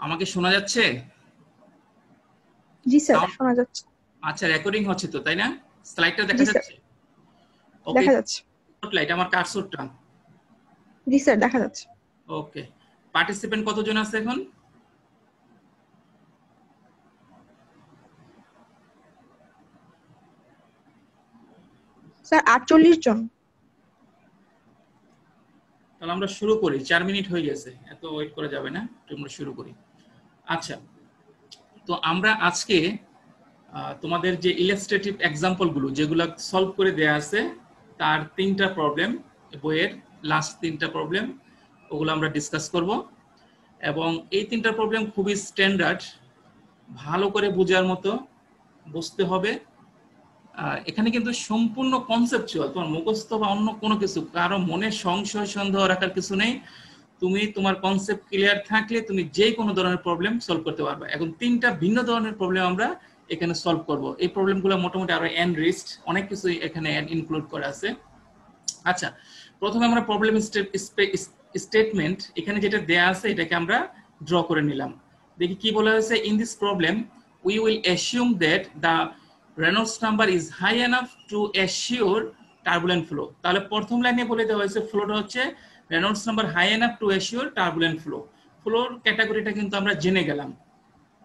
আমাকে শোনা যাচ্ছে? জি স্যার, সাউন্ড শোনা যাচ্ছে। আচ্ছা, রেকর্ডিং হচ্ছে তো, তাই না? স্লাইডটা দেখা জি স্যার, যাচ্ছে? ওকে, দেখা যাচ্ছে। লাইট আমার কার্সরটা। জি স্যার, দেখা যাচ্ছে। ওকে, পার্টিসিপেন্ট কতজন আছে এখন? স্যার 48 জন। তাহলে আমরা শুরু করি, 4 মিনিট হয়ে গেছে, এত ওয়েট করা যাবে না, আমরা শুরু করি। আচ্ছা, তো আমরা আজকে তোমাদের যে ইলাস্ট্রেটিভ এক্সাম্পল গুলো যেগুলো সলভ করে দেয়া আছে তার 3টা প্রবলেম, বইয়ের লাস্ট 3টা প্রবলেম, ওগুলো আমরা ডিসকাস করব। এবং এই 3টা প্রবলেম খুবই স্ট্যান্ডার্ড, ভালো করে বোঝার মতো বুঝতে হবে। এখানে কিন্তু সম্পূর্ণ কনসেপচুয়াল, তোমার মুখস্থ বা অন্য কোনো কিছু কারো মনে সংশয় সন্দেহ রাখার কিছু নেই। তুমি তোমার কনসেপ্ট ক্লিয়ার থাকলে তুমি যে কোনো ধরনের প্রবলেম সলভ করতে পারবে। এখন 3টা ভিন্ন ধরনের প্রবলেম আমরা এখানে সলভ করব। এই প্রবলেমগুলো মোটামুটি আরো এনরিচড, অনেক কিছু এখানে ইনক্লুড করা আছে। আচ্ছা, প্রথমে আমরা প্রবলেম স্টেটমেন্ট এখানে যেটা দেয়া আছে এটাকে আমরা ড্র করে নিলাম। দেখি কি বলা হয়েছে। In this problem we will assume that the Reynolds number is high enough to assure turbulent flow। তাহলে প্রথম লাইনে বলে দেওয়া হয়েছে ফ্লোটা হচ্ছে Reynolds number high enough to assure turbulent flow। Flow ক্যাটাগরিটা কিন্তু আমরা জেনে গেলাম,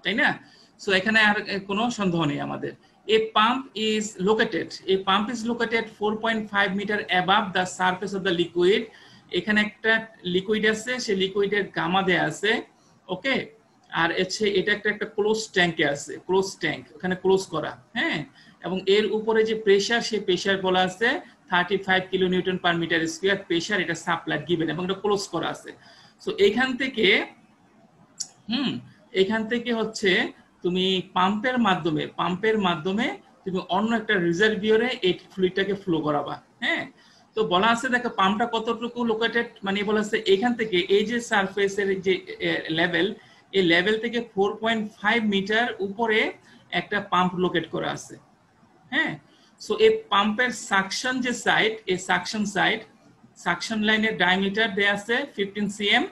তাই না? সো এখানে আর কোনো সন্দেহ নেই আমাদের। A pump is located 4.5 meter above the surface of the liquid। এখানে একটা লিকুইড আছে, সেই লিকুইডের গামা দেয়া আছে, ওকে। আর এটা একটা ক্লোজ ট্যাঙ্কে আছে, ক্লোজ ট্যাঙ্ক, ওখানে ক্লোজ করা, হ্যাঁ। এবং এর উপরে যে প্রেসার, সেই প্রেসার বলা আছে 35 kilo newton per metre square pressure, এটা সাপ্লাই গিভেন এবং এটা ক্লোজ করা আছে। সো এখান থেকে এখান থেকে হচ্ছে তুমি পাম্পের মাধ্যমে তুমি অন্য একটা রিজার্ভিয়রে এই ফ্লুইডটাকে ফ্লো করাবা, হ্যাঁ। তো বলা আছে দেখো পাম্পটা কতটুকু লোকেটেড, মানে বলা আছে এখান থেকে এই যে সারফেসের যে লেভেল, এই লেভেল থেকে 4.5 মিটার উপরে একটা পাম্প লোকেট করা আছে, হ্যাঁ। সো এই পাম্পের সাকশন যে সাইড, এই সাকশন লাইনের ডায়ামিটার দেয়া আছে 15 cm,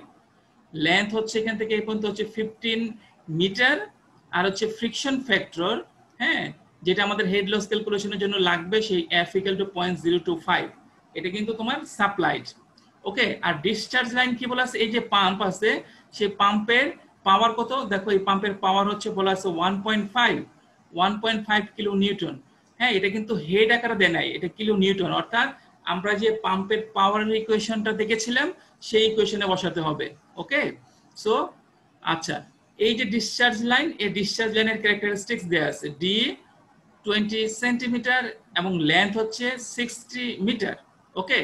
লেন্থ হচ্ছে এখান থেকে এই পর্যন্ত হচ্ছে 15 মিটার, আর হচ্ছে ফ্রিকশন ফ্যাক্টর, হ্যাঁ, যেটা আমাদের হেড লস ক্যালকুলেশনের জন্য লাগবে, সেই F = 0.025। এটা কিন্তু তোমার সাপ্লাইড, ওকে। আর ডিসচার্জ লাইন কি বলা আছে, এই যে পাম্প আছে সেই পাম্পের পাওয়ার কত দেখো, এই পাম্পের পাওয়ার হচ্ছে বলা আছে 1.5 কিলো নিউটন, হ্যাঁ। এটা কিন্তু হেড আকারে দেয় নাই, এটা কিলো নিউটন, অর্থাৎ আমরা যে পাম্পের পাওয়ারের ইকুয়েশনটা দেখেছিলাম সেই ইকুয়েশনে বসাতে হবে, ওকে। সো আচ্ছা, এই যে ডিসচার্জ লাইন, এই ডিসচার্জ লাইনের ক্যারেক্টারিস্টিক্স দেয়া আছে, ডি 20 সেন্টিমিটার এবং লেন্থ হচ্ছে 60 মিটার, ওকে।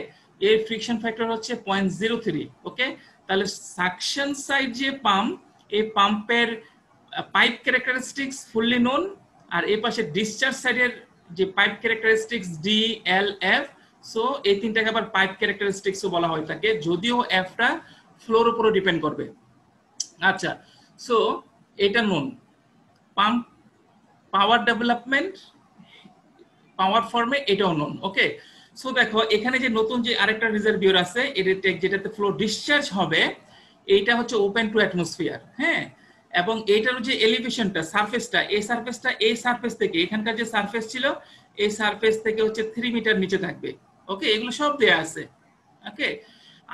এর ফ্রিকশন ফ্যাক্টর হচ্ছে 0.03, ওকে। তাহলে সাকশন সাইড যে পাম্প, এই পাম্পের পাইপ ক্যারেক্টারিস্টিক্স ফুললি নোন, আর এই পাশে ডিসচার্জ সাইডের যে পাইপ ক্যারেক্টারিস্টিক্স ডি, এল, এফ। সো এই তিনটাকে আবার পাইপ ক্যারেক্টারিস্টিক্সও বলা হয় থাকে, যদিও এফটা ফ্লোর উপরে ডিপেন্ড করবে। আচ্ছা, সো এটা নোন। পাম্প পাওয়ার ডেভেলপমেন্ট পাওয়ার ফর্মে এটাও নোন, ওকে। সো দেখো এখানে যে নতুন যে আরেকটা রিজার্ভিয়র আছে, যেটাতে ফ্লো ডিসচার্জ হবে, এইটা হচ্ছে ওপেন টু অ্যাটমসফিয়ার, হ্যাঁ। এবং এইটার যে এলিভেশনটা, সারফেসটা, এই সারফেস থেকে এখানকার যে সারফেস ছিল, এই সারফেস থেকে হচ্ছে 3 মিটার নিচে থাকবে, ওকে। এগুলো সব দেয়া আছে, ওকে।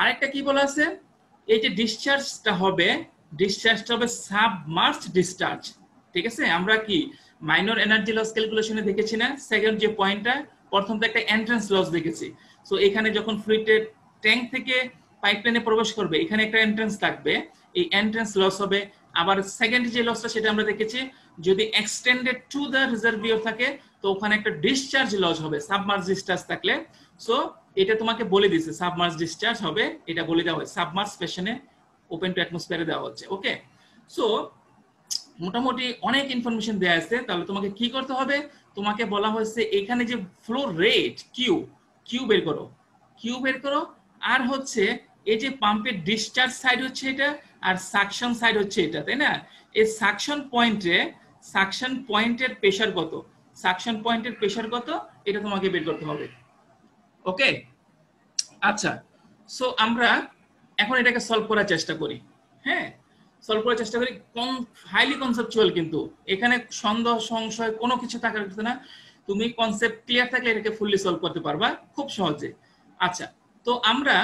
আরেকটা কি বলা আছে, এই যে ডিসচার্জটা হবে সাবমার্জড ডিসচার্জ, ঠিক আছে। আমরা কি মাইনর এনার্জি লস ক্যালকুলেশনে দেখেছি না, সেকেন্ড যে পয়েন্টটা, প্রথম তো একটা এন্ট্রান্স লস দেখেছি। সো এখানে যখন ফ্লুইডের ট্যাঙ্ক থেকে পাইপলাইনে প্রবেশ করবে, এখানে একটা এন্ট্রান্স থাকবে, এই এন্ট্রান্স লস হবে। আবার সেকেন্ড যে লসটা সেটা আমরা দেখেছি, যদি এক্সটেন্ডেড টু দ্য রিজার্ভিয়র থাকে তো ওখানে একটা ডিসচার্জ লস হবে, সাবমার্জ ডিসচার্জ থাকলে। সো এটা তোমাকে বলে দিছে সাবমার্জ ডিসচার্জ হবে, এটা বলে দেওয়া হয় সাবমার্জ ফ্যাশনে ওপেন টু অ্যাটমসফিয়ারে দেওয়া হচ্ছে, ওকে। সো মোটামুটি অনেক ইনফরমেশন দেয়া আছে। তাহলে তোমাকে কি করতে হবে, তোমাকে বলা হয়েছে এখানে যে ফ্লো রেট কিউ বের করো, আর হচ্ছে এই যে পাম্পের ডিসচার্জ সাইড হচ্ছে এটা, আর সাকশন সাইড হচ্ছে এটা, তাই না? এই সাকশন পয়েন্টের প্রেসার কত এটা তোমাকে বের করতে হবে, ওকে। আচ্ছা, সো আমরা এখন এটাকে সলভ করার চেষ্টা করি, হ্যাঁ। সলভ করার চেষ্টা করি। হাইলি কনসেপচুয়াল, কিন্তু এখানে সন্দেহ সংশয় কোনো কিছু থাকার কথা না। তুমি কনসেপ্ট ক্লিয়ার থাকলে এটাকে ফুললি সলভ করতে পারবা খুব সহজে। আচ্ছা, তো আমরা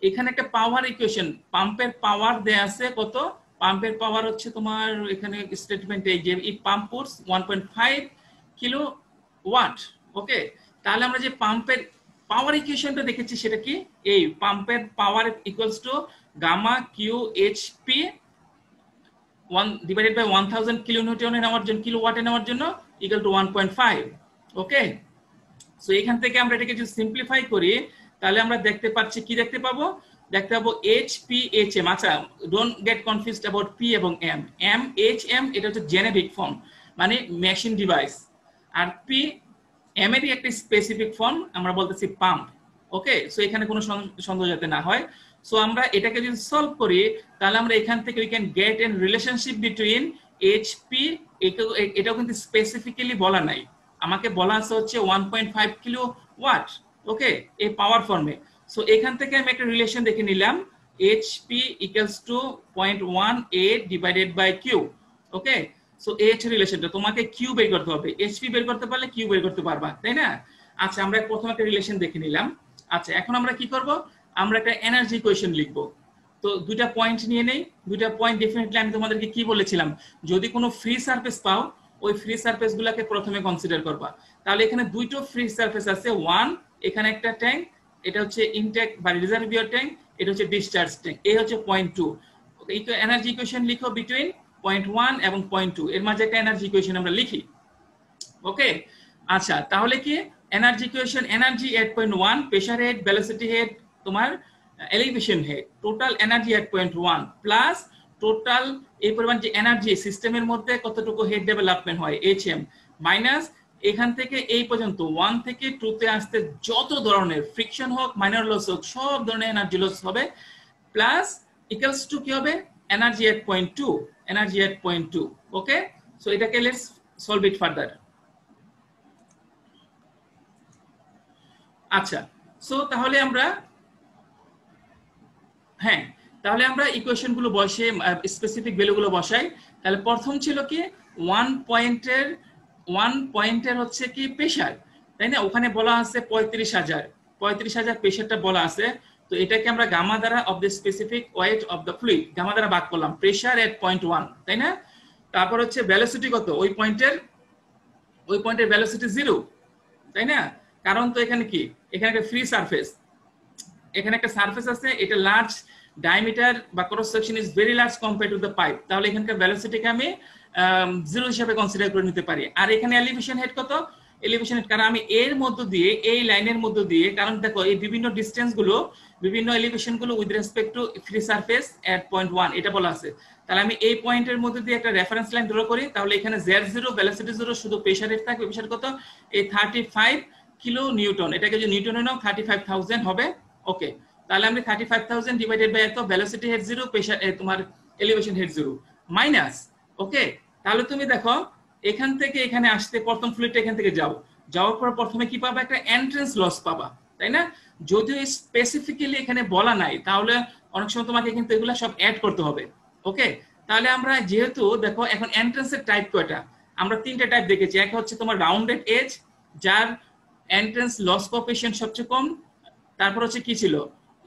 এখানে একটা পাওয়ার ইকুয়েশন, পাম্পের পাওয়ার দেয়া আছে কত, পাম্পের পাওয়ার হচ্ছে তোমার এখানে স্টেটমেন্ট এই যে এই পাম্প পুটস 1.5 কিলো ওয়াট। ওকে, তাহলে আমরা যে পাম্পের পাওয়ার ইকুয়েশনটা দেখেছি সেটা কি, এই পাম্পের power equals to gamma Q H P 1 divided by 1000 kilonewton নেওয়ার জন্য, কিলোওয়াটে নেওয়ার জন্য ইকুয়াল টু 1.5। ওকে, সো এখান থেকে আমরা এটাকে যদি সিম্পলিফাই করি তাহলে আমরা দেখতে পাচ্ছি কি দেখতে পাবো, দেখতে পাবো HPHM। আচ্ছা, don't get confused about P এবং M। MHM এটা হচ্ছে জেনেরিক ফর্ম, মানে মেশিন ডিভাইস, আর P M এরই একটা স্পেসিফিক ফর্ম, আমরা বলতেছি পাম্প। ওকে, সো এখানে কোনো সন্দেহ যাতে না হয়। সো আমরা এটাকে যদি সলভ করি তাহলে আমরা এখান থেকে we can get N relationship between HP, এটাও কিন্তু স্পেসিফিক্যালি বলা নাই, আমাকে বলা আছে হচ্ছে 1.5 কিলো ওয়াট। ওকে, এই পাওয়ার ফর্মে। সো এখান থেকে আমি একটা রিলেশন দেখে নিলাম, HP equals to 0.18 divided by Q. Okay, so এই হচ্ছে রিলেশনটা, তোমাকে কিউ বের করতে হবে, HP বের করতে পারলে কিউ বের করতে পারবা, তাই না? আচ্ছা, আমরা প্রথমে একটা রিলেশন দেখে নিলাম। আচ্ছা, এখন আমরা কি করব, আমরা একটা এনার্জি ইকুয়েশন লিখব। তো দুইটা পয়েন্ট নিয়ে নেই, দুইটা পয়েন্ট ডেফিনেটলি আমি তোমাদেরকে কি বলেছিলাম, যদি কোনো ফ্রি সারফেস পাও ওই ফ্রি সারফেস গুলাকে প্রথমে কনসিডার করবা। তাহলে এখানে দুইটো ফ্রি সারফেস আছে, ওয়ান এখানে একটা ট্যাঙ্ক, এটা হচ্ছে ইনটেক বা রিজার্ভিয়ার ট্যাঙ্ক, এটা হচ্ছে ডিসচার্জ ট্যাঙ্ক, এই হচ্ছে পয়েন্ট 2। এনার্জি ইকুয়েশন লিখো বিটুইন পয়েন্ট 1 এবং পয়েন্ট 2, এর মাঝে একটা এনার্জি ইকুয়েশন আমরা লিখি। ওকে, আচ্ছা, তাহলে কি energy equation, energy at point 1, pressure head, velocity head, তোমার elevation head, total energy at point 1 plus total এই পরিমাণ যে এনার্জি সিস্টেমের মধ্যে কতটুকু হেড ডেভেলপমেন্ট হয় HM, মাইনাস এখান থেকে এই পর্যন্ত 1 থেকে 2 তে আসতে যত ধরনের ফ্রিকশন হোক, মাইনর লস হোক, সব ধরনের এনার্জি লস হবে, প্লাস ইকুয়ালস টু কি হবে, energy at point 2, energy at point 2। Okay, so এটাকে লেটস সলভ ইট ফার্দার। আচ্ছা, সো তাহলে আমরা, হ্যাঁ, তাহলে আমরা ইকুয়েশন গুলো বসে স্পেসিফিক ভ্যালু গুলো বসাই। তাহলে প্রথম ছিল কি 1 পয়েন্টের হচ্ছে কি প্রেসার, তাই না? ওখানে বলা আছে 35,000 প্রেসারটা বলা আছে। তো এটাকে আমরা গামা দ্বারা of the specific weight of the fluid gamma দ্বারা ভাগ করলাম, প্রেসার এট পয়েন্ট 1, তাই না? তারপর হচ্ছে ভেলোসিটি কত, ওই পয়েন্টের ভেলোসিটি 0, তাই না? কারণ তো এখানে কি, এখানে একটা ফ্রি সারফেস, এখানে একটা সারফেস আছে, এটা লার্জ ডায়ামিটার বা cross section is very large compared to the pipe, তাহলে এখানকার ভেলোসিটিকে আমি 0 হিসেবে কনসিডার করে নিতে পারি। আর এখানে এলিভেশন হেড কত, এলিভেশন হেড, কারণ আমি এর মধ্য দিয়ে, এই লাইনের মধ্য দিয়ে, কারণ দেখো এই বিভিন্ন ডিসটেন্স গুলো, বিভিন্ন এলিভেশন গুলো with respect to free surface at point 1 এটা বলা আছে। তাহলে আমি এই পয়েন্টের মধ্যে দিয়ে একটা রেফারেন্স লাইন ড্র করি, তাহলে এখানে Z0 ভেলোসিটি 0, শুধু প্রেসার হেড থাকবে, প্রেসার কত, এই 35 কিলো নিউটন, এটাকে যদি নিউটনে নাও 35,000 হবে। ওকে, তাহলে আমি 35,000 ডিভাইডেড বাই এত, ভেলোসিটি হেড 0, প্রেসার তোমার এলিভেশন হেড 0, মাইনাস। ওকে, তাহলে তুমি দেখো এখান থেকে এখানে আসতে প্রথম ফ্লুইডটা এখান থেকে যাওয়ার পর প্রথমে কি পাবা, একটা এন্ট্রান্স লস পাবা, তাই না? যদিও স্পেসিফিক্যালি এখানে বলা নাই, তাহলে অনেক সময় তোমাকে কিন্তু এগুলা সব অ্যাড করতে হবে। ওকে, তাহলে আমরা যেহেতু দেখো এখন এন্ট্রান্সের টাইপ কয়টা, আমরা 3টা টাইপ দেখেছি। একটা হচ্ছে তোমার রাউন্ডেড এজ, যার এন্ট্রান্স লস কোএফিশিয়েন্ট সবচেয়ে কম, তারপর হচ্ছে কি ছিল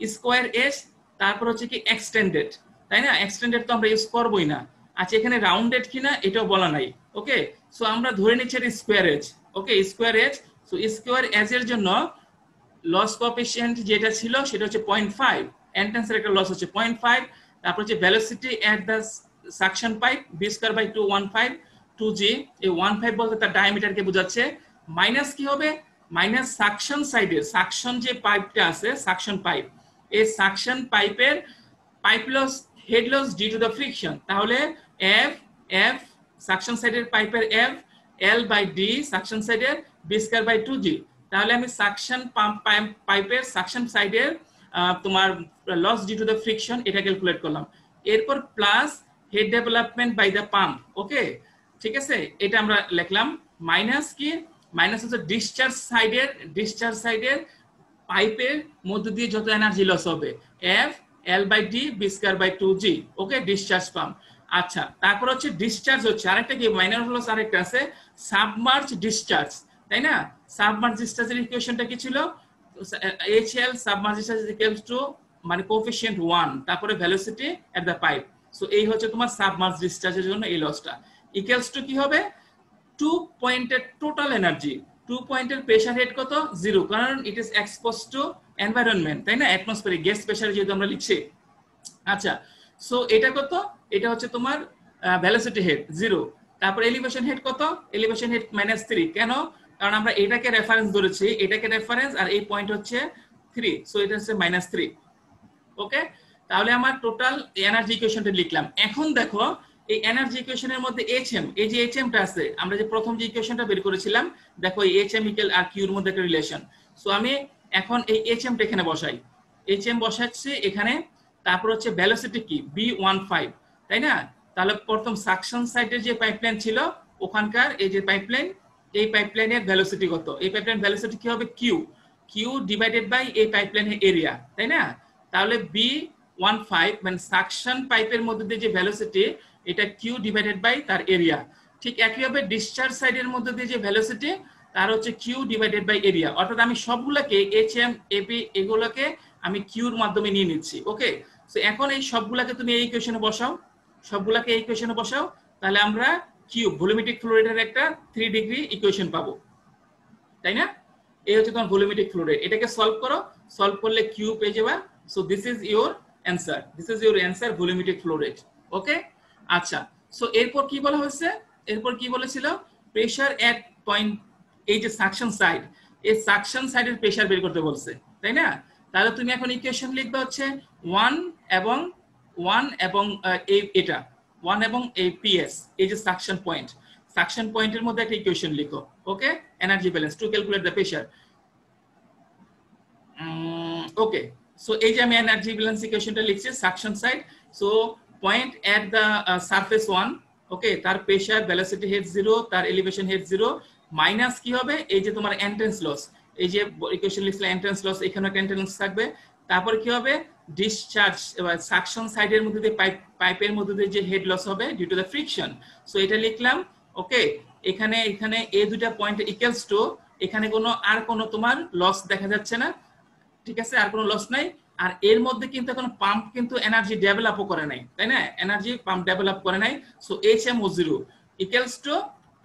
স্কোয়ার এজ, তারপর হচ্ছে কি এক্সটেন্ডেড, তাই না? এক্সটেন্ডেড তো আমরা ইউজ করবোই না। আচ্ছা, এখানে রাউন্ডেড কিনা এটাও বলা নাই। ওকে, সো আমরা ধরে নিচ্ছি এটা square edge. Okay, square edge, so square edge এর জন্য লস কোএফিশিয়েন্ট যেটা ছিল সেটা হচ্ছে 0.5, এন্ট্রান্সের একটা লস হচ্ছে 0.5, তারপর হচ্ছে velocity at the suction pipe v²/215 2g, এই 15 বলতে তার ডায়ামিটারকে বোঝাচ্ছে, মাইনাস কি হবে, মাইনাস সাকশন সাইডে, সাকশন যে পাইপটা আছে, সাকশন পাইপ, এই সাকশন পাইপের pipe loss, head loss due to the friction, তাহলে f সাকশন সাইডের পাইপের f, L/D সাকশন সাইডের v²/2g, তাহলে আমি সাকশন পাইপের সাকশন সাইডের তোমার loss due to the friction এটা ক্যালকুলেট করলাম। এরপর plus head development by the pump. Okay, ঠিক আছে, এটা আমরা লিখলাম। মাইনাস কি, মাইনাস হচ্ছে ডিসচার্জ সাইডের পাইপের মধ্য দিয়ে যত এনার্জি লস হবে, F L/D v²/2g। ওকে, ডিসচার্জ পাম্প। আচ্ছা, তারপর হচ্ছে ডিসচার্জ হচ্ছে আরেকটা কি, মাইনর লস আরেকটা আছে সাবমার্জ ডিসচার্জ, তাই না? সাবমার্জ ডিসচার্জের ইকুয়েশনটা কি ছিল? HL submerge discharge equals to মানে কোএফিশিয়েন্ট 1 তারপরে velocity at the pipe. So এই হচ্ছে তোমার সাবমার্জ ডিসচার্জের জন্য এই লসটা ইকুয়ালস টু কি হবে? 2 পয়েন্টের টোটাল এনার্জি। 2 পয়েন্টের প্রেসার হেড কত? 0, কারণ it is expose to environment, তাই না? অ্যাটমসফিয়ারিক গ্যাস প্রেসারে যেহেতু আমরা লিখছি। আচ্ছা, সো এটা কত? এটা হচ্ছে তোমার ভেলোসিটি হেড 0। তারপর এলিভেশন হেড কত? Elevation head -3। কেন? কারণ আমরা এটাকে রেফারেন্স ধরেছি, এটাকে রেফারেন্স, আর এই পয়েন্ট হচ্ছে 3, সো এটা হচ্ছে -3। ওকে, তাহলে আমার টোটাল এনার্জি ইকুয়েশনটা লিখলাম। এখন দেখো এই এনার্জি ইকুয়েশনের মধ্যে HM, এই যে HMটা আছে, আমরা যে প্রথম যে ইকুয়েশনটা বের করেছিলাম, দেখো এই HM ইকুয়াল আর কিউর মধ্যে একটা রিলেশন। সো আমি এখন এই HMটা এখানে বসাই, HM বসাচ্ছি এখানে। তারপর হচ্ছে ভেলোসিটি কি? V15, তাই না? তাহলে প্রথম সাকশন সাইডের যে পাইপলাইন ছিল ওখানকার এই যে পাইপলাইন, এই পাইপলাইনের ভেলোসিটি কত? এই পাইপলাইন ভেলোসিটি কি হবে? কিউ ডিভাইডেড বাই এই পাইপলাইনের এরিয়া, তাই না? তাহলে V15 মানে সাকশন পাইপের মধ্যে দিয়ে যে ভেলোসিটি, এটা কিউ ডিভাইডেড বাই তার এরিয়া। ঠিক একইভাবে ডিসচার্জ সাইডের মধ্যে দিয়ে যে ভেলোসিটি, তার হচ্ছে কিউ ডিভাইডেড বাই এরিয়া। অর্থাৎ আমি সবগুলোকে HM AP এগুলোকে আমি কিউর মাধ্যমে নিয়ে নিচ্ছি। ওকে, সো এখন এই সবগুলোকে তুমি এই ইকুয়েশনে বসাও, সবগুলোকে এই ইকুয়েশনে বসাও, তাহলে আমরা কিউ ভলিউমেট্রিক ফ্লো রেটের একটা 3 ডিগ্রি ইকুয়েশন পাবো, তাই না? এই হচ্ছে তোমার ভলিউমেট্রিক ফ্লো রেট। এটাকে সলভ করো, সলভ করলে কিউ পেয়ে যাবে। So this is your answer, this is your answer, volumetric flow rate. Okay, আচ্ছা, সো এরপর কি বলা হয়েছে? এরপর কি বলেছিল? প্রেসার এট পয়েন্ট, এই যে সাকশন সাইড, এই সাকশন সাইডের প্রেসার বের করতে বলছে, তাই না? তাহলে তুমি এখন ইকুয়েশন লিখবে হচ্ছে 1 এবং এটা 1 এবং এই PS, এই যে সাকশন পয়েন্ট, সাকশন পয়েন্টের মধ্যে একটা ইকুয়েশন লিখো। Okay, energy balance to calculate the pressure. Okay, so এই যে আমি এনার্জি ব্যালেন্স ইকুয়েশনটা লিখছি suction side. So point at the surface 1, okay, তার প্রেসার ভেলোসিটি হেড 0, তার এলিভেশন হেড 0, মাইনাস কি হবে? এই যে তোমার এন্ট্রান্স লস, এই যে ইকুয়েশন লিখলে এন্ট্রান্স লস, এখানে একটা এন্ট্রান্স থাকবে। তারপর কি হবে? ডিসচার্জ এবার সাকশন সাইডের মধ্যে দিয়ে পাইপের মধ্যে দিয়ে যে হেড লস হবে due to the friction. So এটা লিখলাম। ওকে, এখানে এই দুটো পয়েন্ট ইকুয়ালস টু, এখানে আর কোনো তোমার লস দেখা যাচ্ছে না, ঠিক আছে? আর কোনো লস নাই। আর এর মধ্যে কিন্তু এখন পাম্প কিন্তু এনার্জি ডেভেলপও করে নাই, তাই না? এনার্জি পাম্প ডেভেলপ করে নাই। So HMO 0 equals to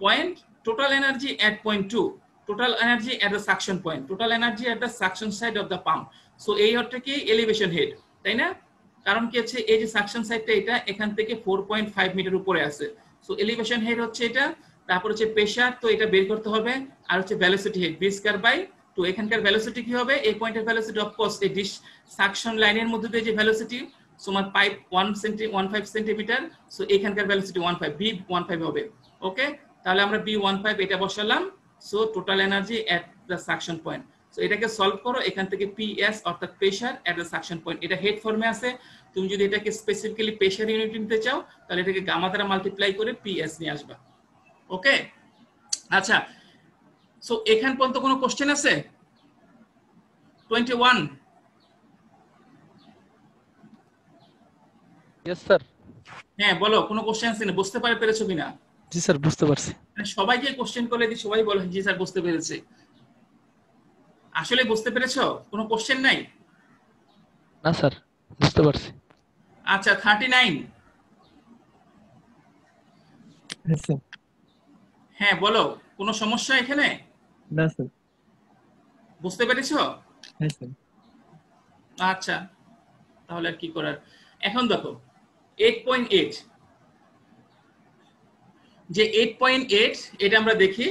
point total energy at point 2, total energy at the suction point, total energy at the suction side of the pump. So এই অর্থে কি এলিভেশন হেড, তাই না? কারণ কি হচ্ছে এই যে সাকশন সাইডটা এটা এখান থেকে 4.5 মিটার উপরে আছে। সো এলিভেশন হেড হচ্ছে এটা, তারপর হচ্ছে প্রেসার, তো এটা বের করতে হবে, আর হচ্ছে velocity head v square by 2। এখানকার ভেলোসিটি কি হবে? এই পয়েন্টের ভেলোসিটি অফ কোর্স এই ডিশ সাকশন লাইনের মধ্যে দিয়ে যে ভেলোসিটি, সমান পাইপ 15 সেন্টিমিটার, সো এখানকার ভেলোসিটি 15 v15 হবে। ওকে, তাহলে আমরা v15 এটা বসালাম। So total energy at the suction point. So এটাকে সলভ করো, এখান থেকে PS অর্থাৎ pressure at the suction point, এটা হেড ফর্মে আছে। তুমি যদি এটাকে স্পেসিফিক্যালি প্রেসার ইউনিট নিতে চাও, তাহলে এটাকে গামা দ্বারা মাল্টিপ্লাই করে PS নিয়ে আসবা। ওকে, আচ্ছা, সো এখান পর্যন্ত কোনো কোশ্চেন আছে? 21। Yes sir. হ্যাঁ বলো, কোনো কোশ্চেন আছে না? বুঝতে পেরেছো কিনা? জি স্যার, বুঝতে পারছি। সবাইকে কোশ্চেন করলে দি সবাই বলে জি স্যার বুঝতে পেরেছে। আসলে বুঝতে পেরেছো? কোনো কোশ্চেন নাই? না স্যার, বুঝতে পারছি। আচ্ছা, 39। হ্যাঁ বলো, কোনো সমস্যা এখানে? না স্যার। বুঝতে পেরেছো? হ্যাঁ স্যার। আচ্ছা, তাহলে আর কি করার। এখন দেখো 8.8, যে 8.8 এটা আমরা দেখি,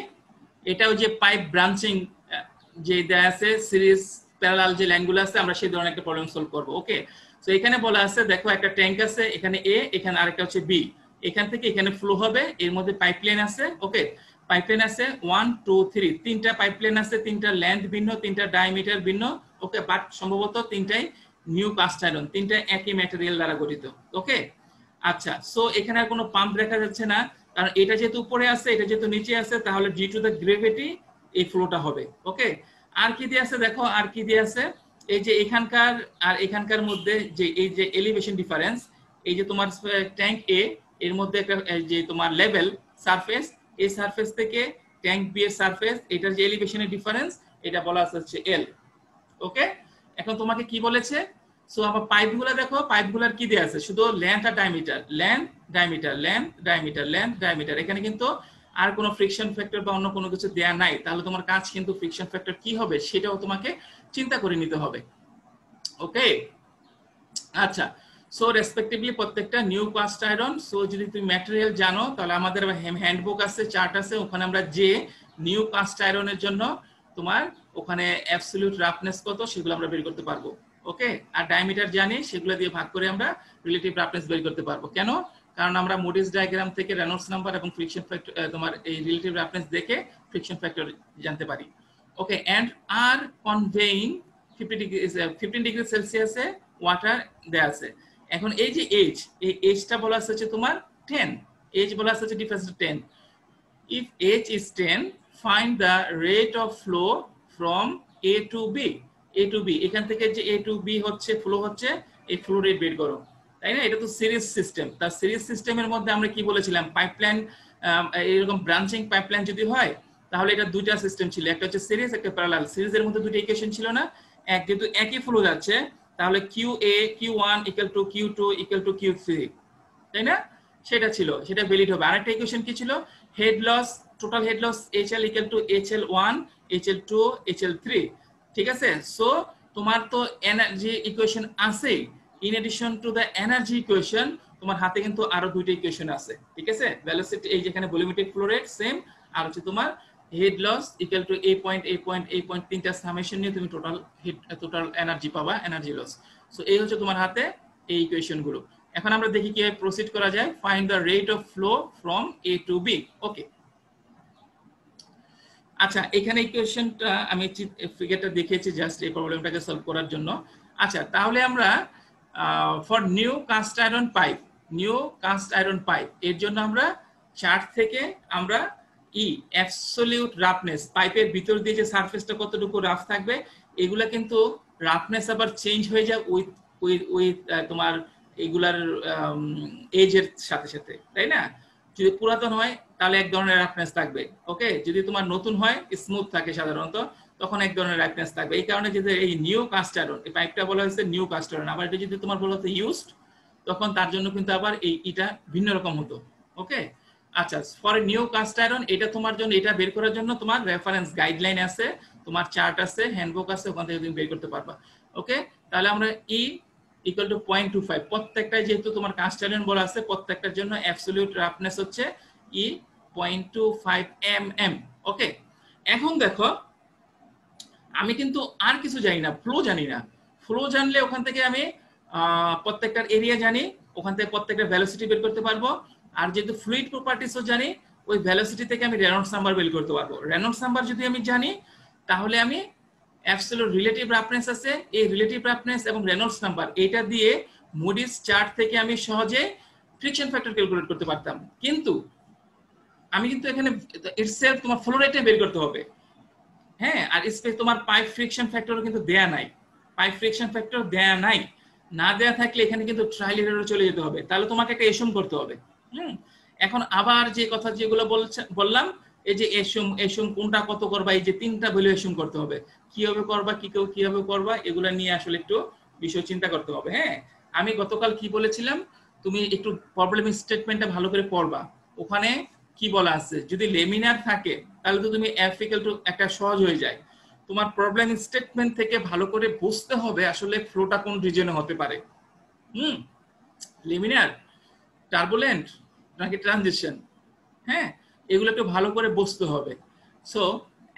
এটা ওই যে পাইপ ব্রাঞ্চিং যে দেয়া আছে সিরিজ প্যারালাল যে লাইনগুলো আছে, আমরা সেই ধরনের একটা প্রবলেম সলভ করব। ওকে, সো এখানে বলা আছে দেখো একটা ট্যাঙ্ক আছে, এখানে A, এখানে আরেকটা হচ্ছে B, এখান থেকে এখানে ফ্লো হবে, এর মধ্যে পাইপলাইন আছে। ওকে, পাইপলাইন আছে 1 2 3, তিনটা পাইপলাইন আছে, তিনটা লেন্থ ভিন্ন, তিনটা ডায়ামিটার ভিন্ন। ওকে, বাট সম্ভবত তিনটাই নিউ কাস্ট আয়রন, তিনটা একই ম্যাটেরিয়াল দ্বারা গঠিত। ওকে, আচ্ছা, সো এখানে আর কোনো পাম্প দেখা যাচ্ছে না, কারণ এটা যেহেতু উপরে আছে, এটা যেহেতু নিচে আছে, তাহলে ডিউ টু দ্য গ্রেভিটি এই ফ্লোটা হবে। ওকে, আর কি দিয়ে আছে দেখো, আর কি দিয়ে আছে, এই যে এখানকার আর এখানকার মধ্যে যে এই যে এলিভেশন ডিফারেন্স, এই যে তোমার ট্যাঙ্ক A, এর মধ্যে একটা যে তোমার লেভেল সারফেস, এই সারফেস থেকে ট্যাঙ্ক বি এর সারফেস, এটার যে এলিভেশনের ডিফারেন্স এটা বলা হচ্ছে এল। ওকে, এখন তোমাকে কি বলেছে? সো আমার পাইপগুলো দেখো, পাইপগুলোর কি দেয়া আছে? শুধু লেন্থ আর diameter, length diameter, length diameter, length diameter. এখানে কিন্তু আর কোনো ফ্রিকশন ফ্যাক্টর বা অন্য কোনো কিছু দেয়া নাই। তাহলে তোমার কাজ কিন্তু ফ্রিকশন ফ্যাক্টর কি হবে সেটাও তোমাকে চিন্তা করে নিতে হবে। ওকে, আচ্ছা। সো রেসপেক্টিভলি প্রত্যেকটা নিউ কাস্ট আয়রন, সো যদি তুমি ম্যাটেরিয়াল জানো তাহলে আমাদের হ্যান্ডবুক আছে, চার্ট আছে, ওখানে আমরা যে নিউ কাস্ট আয়রনের জন্য তোমার ওখানে অ্যাবসলিউট রাফনেস কত সেগুলো আমরা বের করতে পারবো। ওকে, আর ডায়ামিটার জানি, সেগুলো দিয়ে ভাগ করে আমরা রিলেটিভ রাফনেস বের করতে পারবো। কেন? কারণ আমরা মুডিস ডায়াগ্রাম থেকে রেনল্ডস নাম্বার এবং ফ্রিকশন ফ্যাক্টর তোমার এই রিলেটিভ রাফনেস দেখে ফ্রিকশন ফ্যাক্টর জানতে পারি। ওকে, এন্ড আর কনভেইং 15 ডিগ্রি সেলসিয়াসে ওয়াটার দেয়া আছে। এখন এই যে এইচ, এই এইচটা বলা আছে তোমার 10, এইচ বলা আছে difference 10। if h is 10, find the rate of flow from a to b, a to b, এখান থেকে যে a to b হচ্ছে ফ্লো হচ্ছে, এই ফ্লো রেট বের করো, তাই না? এটা তো সিরিজ সিস্টেম। তার সিরিজ সিস্টেমের মধ্যে আমরা কি বলেছিলাম, পাইপলাইন এরকম ব্রাঞ্চিং পাইপলাইন যদি হয় তাহলে এটা দুইটা সিস্টেম ছিল, একটা হচ্ছে সিরিজ, একটা প্যারালাল। সিরিজের মধ্যে দুটো ইকুয়েশন ছিল না, এক যেহেতু একই ফ্লো যাচ্ছে তাহলে QA Q1 = Q2 = Q3, তাই না? সেটা ছিল, সেটা ভ্যালিড হবে। আরেকটা ইকুয়েশন কি ছিল? Head loss, total head loss HL = HL1 HL2 HL3, ঠিক আছে? সো তোমার তো এনার্জি ইকুয়েশন আছে, in addition to the energy equation তোমার হাতে কিন্তু আরো দুইটা ইকুয়েশন আছে, ঠিক আছে? ভেলোসিটি, এই যেখানে ভলিউমেট্রিক ফ্লো রেট সেম, আর হচ্ছে তোমার হেড লস = a পয়েন্ট তিনটা সামেশন নিয়ে তুমি টোটাল এনার্জি পাবা, এনার্জি লস। সো এই হচ্ছে তোমার হাতে এই ইকুয়েশন গুলো। এখন আমরা দেখি কিভাবে প্রসিড করা যায়। Find the rate of flow from A to B. Okay, আচ্ছা, এখানে ইকুয়েশনটা আমি ফিগারটা দেখিয়েছি জাস্ট এই প্রবলেমটাকে সলভ করার জন্য। আচ্ছা, তাহলে আমরা for new cast iron pipe, new cast iron pipe এর জন্য আমরা চার্ট থেকে আমরা অ্যাবসলিউট রাফনেস, পাইপের ভিতর দিয়ে যে সারফেসটা কতটুকু রাফ থাকবে, এগুলা কিন্তু রাফনেস আবার চেঞ্জ হয়ে যায় উইথ তোমার এগুলার এজের সাথে সাথে, তাই না? যদি পুরাতন হয় তাহলে এক ধরনের রাফনেস থাকবে, ওকে। যদি তোমার নতুন হয়, স্মুথ থাকে সাধারণত, তখন এক ধরনের রাফনেস থাকবে। এই কারণে যদি এই নিউ কাস্ট আয়রন, এই পাইপটা বলা হয়েছে নিউ কাস্ট আয়রন, আবার এটা যদি তোমার বলা হতো ইউজড, তখন তার জন্য কিন্তু আবার এটা ভিন্ন রকম হতো। ওকে, আচ্ছা, ফর নিউ কাস্ট আয়রন এটা তোমার জন্য, এটা বের করার জন্য তোমার রেফারেন্স গাইডলাইন আছে, তোমার চার্ট আছে, হ্যান্ডবুক আছে, ওখান থেকে তুমি বের করতে পারবা। ওকে, তাহলে আমরা = 0.25, প্রত্যেকটা যেহেতু তোমার কাস্ট আয়রন বলা আছে, প্রত্যেকটার জন্য অ্যাবসলিউট রাফনেস হচ্ছে 0.25 mm। ওকে, এখন দেখো আমি কিন্তু আর কিছু জানি না, ফ্লো জানি না। ফ্লো জানলে ওখান থেকে আমি প্রত্যেকটার এরিয়া জানি, ওখান থেকে প্রত্যেকটা ভেলোসিটি বের করতে পারবো। আর যেহেতু ফ্লুইড প্রপার্টিসও জানি, ওই ভেলোসিটি থেকে আমি রেনল্ডস নাম্বার বের করতে পারবো। রেনল্ডস নাম্বার যদি আমি জানি তাহলে আমি অ্যাবসলিউট রিলেটিভ রাফনেস আছে, এই রিলেটিভ রাফনেস এবং রেনল্ডস নাম্বার এটা দিয়ে মুডিস চার্ট থেকে আমি সহজে ফ্রিকশন ফ্যাক্টর ক্যালকুলেট করতে পারতাম। কিন্তু আমি কিন্তু এখানে ইটসেলফ তোমার ফ্লো রেটে বের করতে হবে, হ্যাঁ। আর তোমার পাইপ ফ্রিকশন ফ্যাক্টরও কিন্তু দেয়া নাই, পাইপ ফ্রিকশন ফ্যাক্টর দেয়া নাই। না দেয়া থাকলে এখানে কিন্তু ট্রায়াল এররে চলে যেতে হবে, তাহলে তোমাকে একটা এসুম করতে হবে। এখন আবার যে কথা যেগুলো বললাম, এই যে এসুম কোনটা কত করবা, এই যে তিনটা ভ্যালু এসুম করতে হবে, কিভাবে করবা, কিভাবে করবা, এগুলা নিয়ে আসলে একটু বিষয় চিন্তা করতে হবে। হ্যাঁ, আমি গতকাল কি বলেছিলাম, তুমি একটু প্রবলেম স্টেটমেন্টটা ভালো করে পড়বা। ওখানে কি বলা আছে, যদি লেমিনার থাকে তাহলে তো তুমি একটা সহজ হয়ে যায়। তোমার প্রবলেম স্টেটমেন্ট থেকে ভালো করে বুঝতে হবে আসলে ফ্লোটা কোন রিজনে হতে পারে। লেমিনার, টার্বুলেন্ট নাকি ট্রানজিশন, হ্যাঁ, এগুলো একটু ভালো করে বুঝতে হবে। সো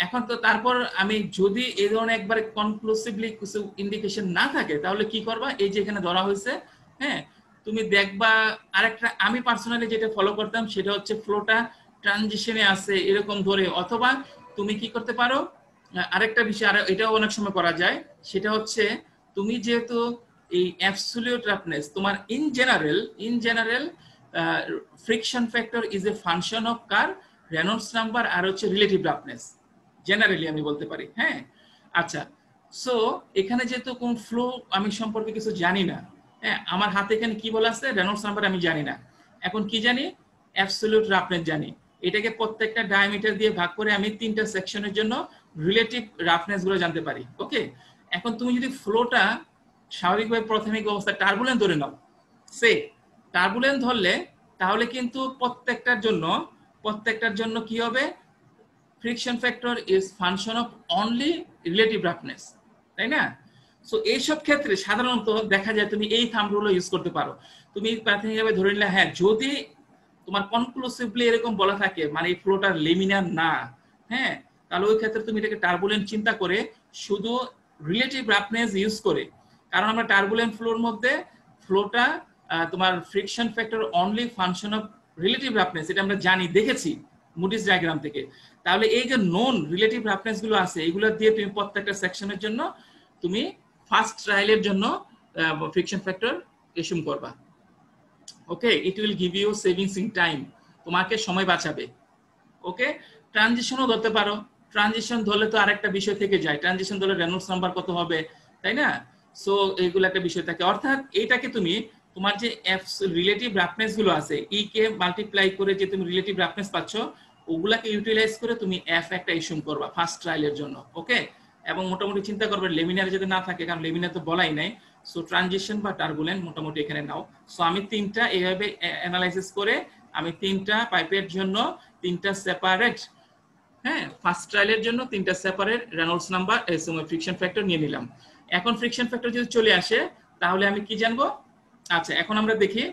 এখন তো তারপর আমি যদি এই ধরনের একবারে কনক্লুসিভলি কিছু ইন্ডিকেশন না থাকে তাহলে কি করবা, এই যে এখানে ধরা হয়েছে, হ্যাঁ, তুমি দেখবা। আরেকটা আমি পার্সোনালি যেটা ফলো করতাম সেটা হচ্ছে ফ্লোটা ট্রানজিশনে আছে এরকম ধরে, অথবা তুমি কি করতে পারো, আরেকটা বিষয়, আর এটাও অনেক সময় করা যায়, সেটা হচ্ছে তুমি যেহেতু এই অ্যাবসলিউট রাফনেস তোমার in general friction factor is a function of কার রেনল্ডস নাম্বার আর হচ্ছে রিলেটিভ রাফনেস, জেনারেলি আমি বলতে পারি। হ্যাঁ, আচ্ছা, সো এখানে যেহেতু কোন ফ্লো আমি সম্পর্কে কিছু জানি না, হ্যাঁ, আমার হাতে এখানে কি বলা আছে রেনল্ডস নাম্বার আমি জানি না, এখন কি জানি, অ্যাবসলিউট রাফনেস জানি। এটাকে প্রত্যেকটা ডায়ামিটার দিয়ে ভাগ করে আমি 3টা সেকশনের জন্য রিলেটিভ রাফনেস গুলো জানতে পারি। ওকে, এখন তুমি যদি ফ্লোটা স্বাভাবিকভাবে প্রাথমিক অবস্থা টার্বুলেন্ট ধরে নাও, সে টার্বুলেন্ট ধরলে তাহলে কিন্তু প্রত্যেকটার জন্য কি হবে, friction factor is function of only relative roughness, তাই না? সো এইসব ক্ষেত্রে সাধারণত দেখা যায় তুমি এই থাম্ব রুল ইউজ করতে পারো। তুমি প্রাথমিকভাবে ধরে নিলে হ্যাঁ, যদি তোমার কনক্লুসিভলি এরকম বলা থাকে মানে এই ফ্লোটা লেমিনার না, হ্যাঁ, তাহলে ওই ক্ষেত্রে তুমি এটাকে টার্বুলেন্ট চিন্তা করে শুধু রিলেটিভ রাফনেস ইউজ করে, কারণ আমরা টার্বুলেন্ট ফ্লোর মধ্যে ফ্লোটা তোমার friction factor only function of relative roughness, এটা আমরা জানি, দেখেছি মুডিস ডায়াগ্রাম থেকে। তাহলে এই যে নন রিলেটিভ রাফনেস গুলো আছে এগুলো দিয়ে তুমি প্রত্যেকটা সেকশনের জন্য তুমি ফার্স্ট ট্রায়ালের জন্য ফ্রিকশন ফ্যাক্টর এসিউম করবা। Okay, it will give you savings in time, তোমাকে সময় বাঁচাবে। ওকে, ট্রানজিশনও ধরতে পারো, ট্রানজিশন ধরলে তো আরেকটা বিষয় থেকে যায়, ট্রানজিশন ধরলে রেনল্ডস নাম্বার কত হবে, তাই না? সো এইগুলো একটা বিষয় থাকে, অর্থাৎ এইটাকে তুমি তোমার যে রিলেটিভ রাফনেস গুলো আছে ই কে মাল্টিপ্লাই করে যে তুমি রিলেটিভ রাফনেস পাচ্ছ ওগুলাকে ইউটিলাইজ করে তুমি এফ একটা ইস্যুম করবা ফার্স্ট ট্রায়ালের জন্য। ওকে, এবং মোটামুটি চিন্তা করবে লেমিনার যদি না থাকে, কারণ লেমিনার তো বলাই নাই, সো ট্রানজিশন বা টার্বুলেন্ট মোটামুটি এখানে নাও। সো আমি 3টা এইভাবে অ্যানালাইসিস করে আমি 3টা পাইপের জন্য 3টা সেপারেট, হ্যাঁ, ফার্স্ট ট্রায়ালের জন্য 3টা separate Reynolds number friction factor নিয়ে নিলাম। এখন ফ্রিকশন ফ্যাক্টর যদি চলে আসে তাহলে আমি কি জানবো? আচ্ছা, এখন আমরা দেখি,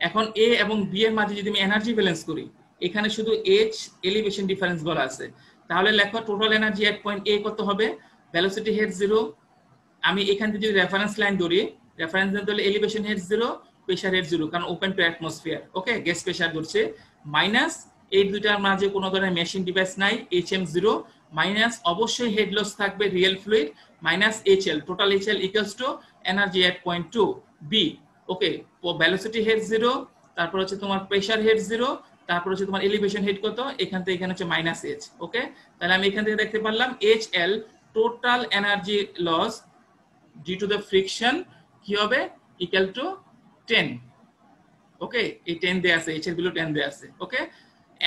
এখন এ এবং বি এর মাঝে যদি আমি এনার্জি ব্যালেন্স করি, এখানে শুধু এইচ এলিভেশন ডিফারেন্স বলা আছে, তাহলে লেখো total energy at point A কত হবে, ভেলোসিটি হেড 0, আমি এখান থেকে যদি রেফারেন্স লাইন ধরি, রেফারেন্স লাইন ধরলে এলিভেশন হেড 0, প্রেসার হেড 0, কারণ open to atmosphere. Okay, gas pressure ধরছে, মাইনাস এই দুইটার মাঝে কোনো ধরনের মেশিন ডিভাইস নাই, এইচএম 0, মাইনাস অবশ্যই হেড লস থাকবে real fluid, minus HL, total HL equals to energy at point 2 B. Okay, velocity head 0, তারপর হচ্ছে তোমার প্রেসার হেড 0, তারপর হচ্ছে তোমার এলিভেশন হেড কত, এখান থেকে এখানে হচ্ছে মাইনাস এইচ। ওকে, তাহলে আমি এখান থেকে দেখতে পারলাম HL total energy loss due to the friction কি হবে, ইকুয়াল টু 10। ওকে, এই 10 দেয়া আছে, এইচএল গুলো 10 দেয়া আছে। ওকে,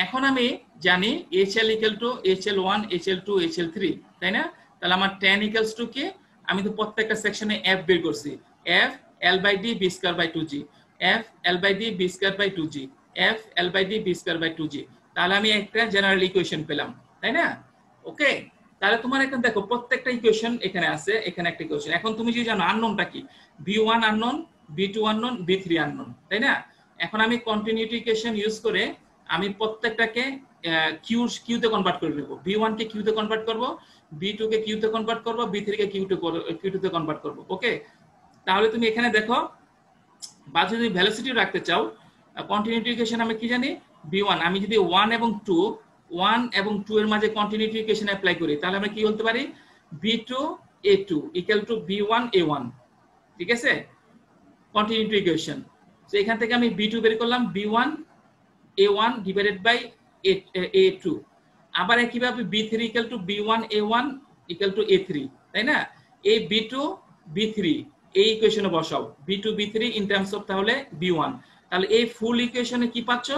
এখন আমি জানি HL equal to HL1 HL2 HL3, তাই না? তাহলে আমার 10 ইকুয়ালস টু কি, আমি তো প্রত্যেকটা সেকশনে এফ বের করছি, F L by D B square by 2g, F L by D B square by 2g, F L by D B square by 2g, তাহলে আমি একটা জেনারেল ইকুয়েশন পেলাম, তাই না? ওকে, তাহলে তোমার এখানে দেখো প্রত্যেকটা ইকুয়েশন এখানে আছে, এখানে একটা ইকুয়েশন। এখন তুমি যদি জানো আননোনটা কি, v1 unknown, v2 unknown, v3 unknown, তাই না? এখন আমি কন্টিনিউটি ইকুয়েশন ইউজ করে আমি প্রত্যেকটাকে কিউতে কনভার্ট করে নেব, v1 কে কিউতে কনভার্ট করব, v2 কে কিউতে কনভার্ট করব, v3 কে কিউতে কনভার্ট করব। ওকে, তাহলে তুমি এখানে দেখো, বা যদি ভেলোসিটি রাখতে চাও কন্টিনিউটি ইকুয়েশন আমি কি জানি, v1, আমি যদি 1 এবং 2 এর মাঝে কন্টিনিউটি ইকুয়েশন অ্যাপ্লাই করি তাহলে আমরা কি বলতে পারি, v2 a2 equal to v1 a1, ঠিক আছে, কন্টিনিউটি ইকুয়েশন। সো এখান থেকে আমি v2 বের করলাম, v1 a1 divided by a2, আবার একইভাবে b3 equal to b1 a1 equal to a3, তাই না? এই b2 b3 এই ইকুয়েশনে বসাও, b2 b3 in terms of তাহলে b1, তাহলে এই ফুল ইকুয়েশনে কি পাচ্ছ,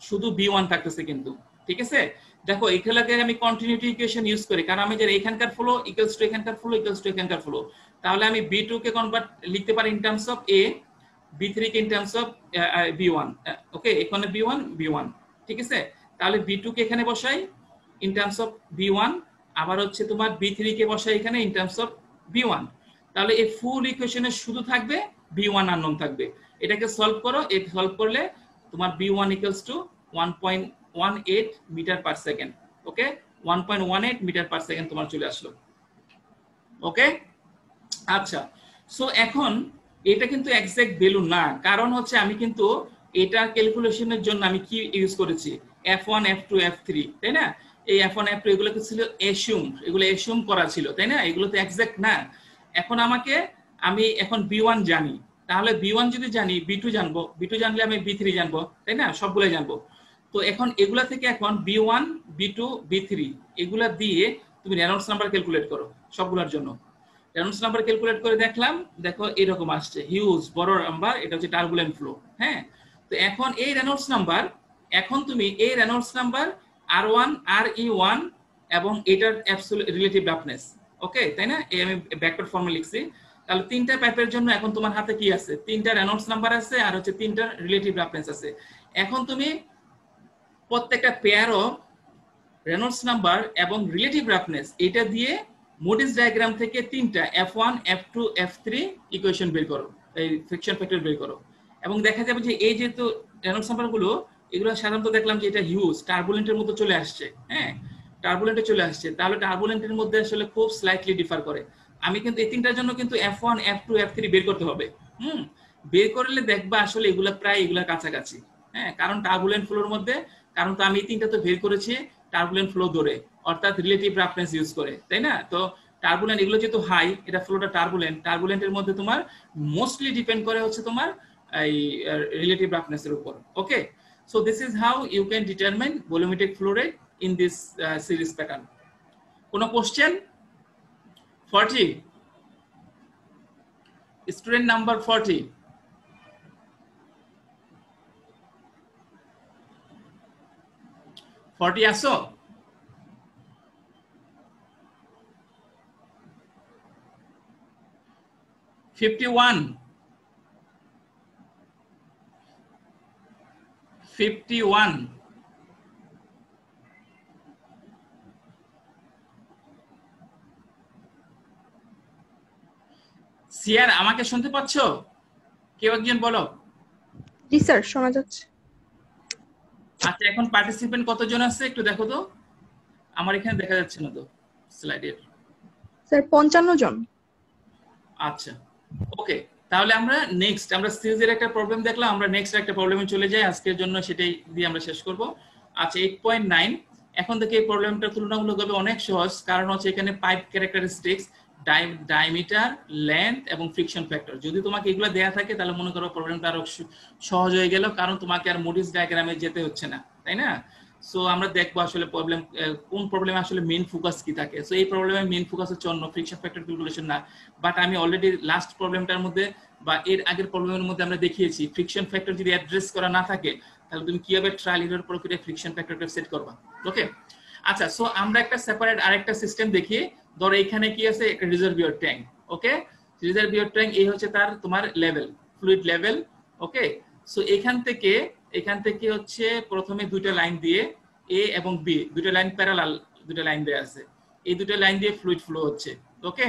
শুধু b1 থাকতেছে কিন্তু, ঠিক আছে? দেখো এখানে আমি কন্টিনিউটি ইকুয়েশন ইউজ করি, কারণ আমি জানি এখানকার ফ্লো ইকুয়ালস টু এখানকার ফ্লো ইকুয়ালস টু এখানকার ফ্লো, তাহলে আমি b2 কে কনভার্ট লিখতে পারি in terms of a, b3 K in terms of b1। ওকে, এখানে b1, ঠিক আছে? তাহলে b2 কে এখানে বসাই ইন টার্মস অফ b1, আবার হচ্ছে তোমার b3 কে বসাই এখানে ইন টার্মস অফ b1, তাহলে এই ফুল ইকুয়েশনে শুধু থাকবে b1 আননোন থাকবে। এটাকে সলভ করো, এই সলভ করলে তোমার b1 equals to 1.18 metre per second. Okay, 1.18 metre per second তোমার চলে আসলো। ওকে, আচ্ছা, সো এখন এটা কিন্তু এক্সাক্ট ভ্যালু না, কারণ হচ্ছে আমি কিন্তু এটা ক্যালকুলেশনের জন্য আমি কি ইউজ করেছি, f1 f2 f3, তাই না? এই f1 f2 এগুলো কি ছিল এসিউম, এগুলো এসিউম করা ছিল, তাই না? এগুলো তো এক্সাক্ট না। এখন আমি এখন b1 জানি, তাহলে b1 যদি জানি b2 জানবো, b2 জানলে আমি b3 জানবো, তাই না? সবগুলাই জানবো। তো এখন এগুলা থেকে এখন b1 b2 b3 এগুলা দিয়ে তুমি রেনল্ডস নাম্বার ক্যালকুলেট করো সবগুলোর জন্য। রেনল্ডস নাম্বার ক্যালকুলেট করে দেখলাম, দেখো এরকম আসছে, হিউজ বড় নাম্বার, এটা হচ্ছে টার্বুলেন্ট ফ্লো। হ্যাঁ, তো তো এখন এই রেনল্ডস নাম্বার, এখন তুমি এই রেনল্ডস নাম্বার R1 RE1 এবং এটার অ্যাবসলিউট রিলেটিভ রাফনেস, ওকে তাই না? এই আমি ব্যাকওয়ার্ড ফর্মে লিখছি। তাহলে তিনটা পাইপের জন্য এখন তোমার হাতে কি আছে? তিনটা রেনল্ডস নাম্বার আছে আর হচ্ছে তিনটা রিলেটিভ রাফনেস আছে। এখন তুমি প্রত্যেকটা পেয়ার অফ রেনল্ডস নাম্বার এবং রিলেটিভ রাফনেস এটা দিয়ে মুডিস ডায়াগ্রাম থেকে তিনটা F1 F2 F3 ইকুয়েশন বের করো, এই ফ্রিকশন ফ্যাক্টর বের করো, এবং দেখা যাবে যে এই যেহেতু রেনল্ডস নাম্বারগুলো এগুলো সাধারণত দেখলাম যে এটা হিউজ টার্বুলেন্টের মতো চলে আসছে, হ্যাঁ টার্বুলেন্টে চলে আসছে। তাহলে টার্বুলেন্টের মধ্যে আসলে খুব স্লাইটলি ডিফার করে। আমি কিন্তু এই তিনটার জন্য কিন্তু F1 F2 F3 বের করতে হবে। বের করলে দেখবা আসলে এগুলা প্রায় এগুলা কাছাকাছি, হ্যাঁ কারণ টার্বুলেন্ট ফ্লোর মধ্যে, কারণ তো আমি এই তিনটা তো বের করেছি টার্বুলেন্ট ফ্লো ধরে, অর্থাৎ রিলেটিভ রাফনেস ইউজ করে, তাই না? তো টার্বুলেন্ট এগুলো যেহেতু হাই, এটা ফ্লোটা টার্বুলেন্টের মধ্যে তোমার মোস্টলি ডিপেন্ড করে হচ্ছে তোমার এই রিলেটিভ রাফনেসের উপর। Okay, so this is how you can determine volumetric flow rate in this series pattern. কোনো কোশ্চেন? 40 student number 40। আসো? $51 সিয়ার আমাকে শুনতে পাচ্ছ? কেউ একজন বলো। জি স্যার, শোনা যাচ্ছে। আচ্ছা, এখন পার্টিসিপেন্ট কতজন আছে একটু দেখো তো, আমার এখানে দেখা যাচ্ছে না তো স্লাইডের। স্যার 55 জন। আচ্ছা, ওকে, তাহলে আমরা নেক্সট, আমরা সিরিজের একটা প্রবলেম দেখলাম, আমরা নেক্সট একটা প্রবলেমে চলে যাই আজকের জন্য, সেটাই দিয়ে আমরা শেষ করব। আচ্ছা 8.9, এখন থেকে এই প্রবলেমটা তুলনামূলকভাবে অনেক সহজ, কারণ হচ্ছে এখানে পাইপ ক্যারেক্টারিস্টিক্স, ডায়ামিটার, লেন্থ এবং ফ্রিকশন ফ্যাক্টর। যদি তোমাকে এগুলো দেয়া থাকে তাহলে মনে করো প্রবলেমটা আরো সহজ হয়ে গেল, কারণ তোমাকে আর মুডিস ডায়াগ্রামে যেতে হচ্ছে না, তাই না? সো আমরা দেখবো আসলে প্রবলেম কোন প্রবলেমে আসলে মেইন ফোকাস কি থাকে। সো এই প্রবলেমে মেইন ফোকাস হচ্ছে অন্য ফ্রিকশন ফ্যাক্টর ক্যালকুলেশন না, বাট আমি অলরেডি লাস্ট প্রবলেমটার মধ্যে বা এর আগের প্রবলেমের মধ্যে আমরা দেখিয়েছি ফ্রিকশন ফ্যাক্টর যদি অ্যাড্রেস করা না থাকে তাহলে তুমি কিভাবে ট্রায়াল এরর প্রক্রিয়ায় ফ্রিকশন ফ্যাক্টরটা সেট করবা। ওকে, আচ্ছা, সো আমরা একটা সেপারেট আরেকটা সিস্টেম দেখি। ধরো এখানে কি আছে, একটা রিজার্ভিয়র ট্যাঙ্ক। ওকে, রিজার্ভিয়র ট্যাঙ্ক এই হচ্ছে তার তোমার লেভেল, ফ্লুইড লেভেল। ওকে, সো এখান থেকে হচ্ছে প্রথমে দুইটা লাইন দিয়ে এ এবং বি, দুটো লাইন প্যারালাল, দুটো লাইন দেয়া আছে, এই দুটো লাইন দিয়ে ফ্লুইড ফ্লো হচ্ছে। ওকে,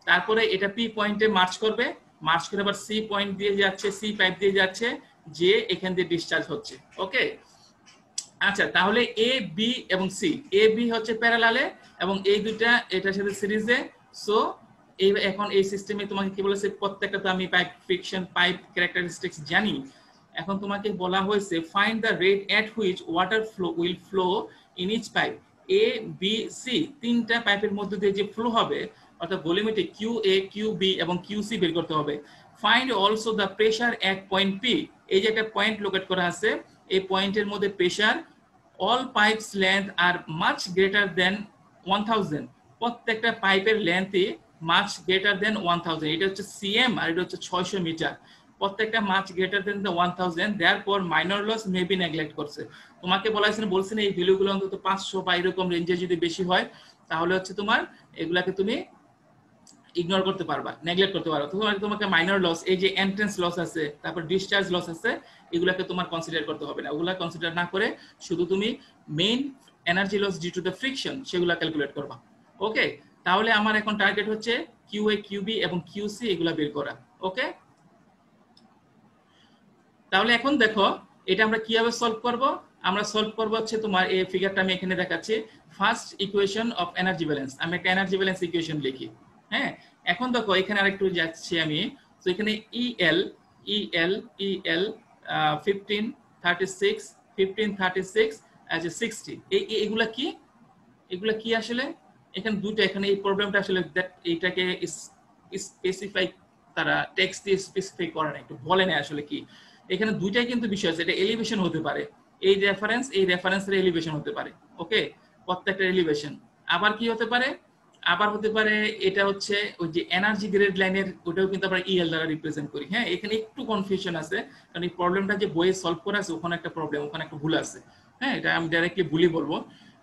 তারপরে এটা পি পয়েন্টে মার্চ করে আবার সি পয়েন্ট দিয়ে যাচ্ছে, সি পাইপ দিয়ে যাচ্ছে, যে এখান দিয়ে ডিসচার্জ হচ্ছে। ওকে, আচ্ছা, তাহলে এ বি এবং সি, এ বি হচ্ছে প্যারালালে এবং এই দুইটা এটার সাথে সিরিজে। সো এখন এই সিস্টেমে তোমাকে কি বলেছে, প্রত্যেকটা তো আমি পাইপ ফ্রিকশন পাইপ ক্যারেক্টারিস্টিক্স জানি। এখন তোমাকে বলা হয়েছে find the rate at which water flow will flow in each pipe A B C. তিনটা পাইপের মধ্যে দিয়ে যে ফ্লো হবে, অর্থাৎ volumetric Q A, Q B এবং কিউ সি বের করতে হবে। Find also the pressure at point P. এই যে একটা পয়েন্ট লোকেট করা আছে, এই পয়েন্টের মধ্যে pressure, all pipes length are much greater than 1000, প্রত্যেকটা পাইপের লেন্থই much greater than 1000, এটা হচ্ছে সিএম আর এটা হচ্ছে 600 মিটার, প্রত্যেকটা much greater than the 1000, therefore minor loss may be neglect করছে। তোমাকে বলছেন এই ভ্যালুগুলো অন্তত 500 বা এরকম রেঞ্জে যদি বেশি হয় তাহলে হচ্ছে তোমার এগুলাকে তুমি ইগনোর করতে পারবা, নেগলেক্ট করতে পারবা। তোমাকে মাইনর লস, এই যে এন্ট্রান্স লস আছে, তারপর ডিসচার্জ লস আছে, এগুলাকে তোমার কনসিডার করতে হবে না। ওগুলা কনসিডার না করে শুধু তুমি main energy loss due to the friction সেগুলা ক্যালকুলেট করবা। ওকে, তাহলে আমার এখন টার্গেট হচ্ছে কিউ এ, কিউ বি এবং কিউ সি এগুলা বের করা। ওকে, তাহলে এখন দেখো এটা আমরা কিভাবে সলভ করব। আমরা সলভ করব হচ্ছে তোমার এই ফিগারটা আমি এখানে দেখাচ্ছি, first equation of energy balance. আমি একটা এনার্জি ব্যালেন্স ইকুয়েশন লিখি। হ্যাঁ, এখন দেখো এখানে আরেকটু যাচ্ছি আমি। তো এখানে ইএল 15 36 15 36 as a 60, এগুলা কি আসলে এখানে দুটো, এখানে এই প্রবলেমটা আসলে এইটাকে স্পেসিফাই তারা টেক্সট দিয়ে স্পেসিফাই করে না, একটু বলে না আসলে কি। এখানে দুইটাই কিন্তু বিষয় আছে, এটা এলিভেশন হতে পারে, এই রেফারেন্সের এলিভেশন হতে পারে। ওকে, প্রত্যেকটা এলিভেশন। আবার কি হতে পারে, আবার হতে পারে এটা হচ্ছে ওই যে এনার্জি গ্রেড লাইনের, ওটাও কিন্তু আমরা ইএল দ্বারা রিপ্রেজেন্ট করি। হ্যাঁ, এখানে একটু কনফিউশন আছে, কারণ এই প্রবলেমটা যে বইয়ে সলভ করা আছে ওখানে একটা প্রবলেম, ওখানে একটা ভুল আছে। হ্যাঁ, এটা আমি ডাইরেক্টলি ভুলই বলবো।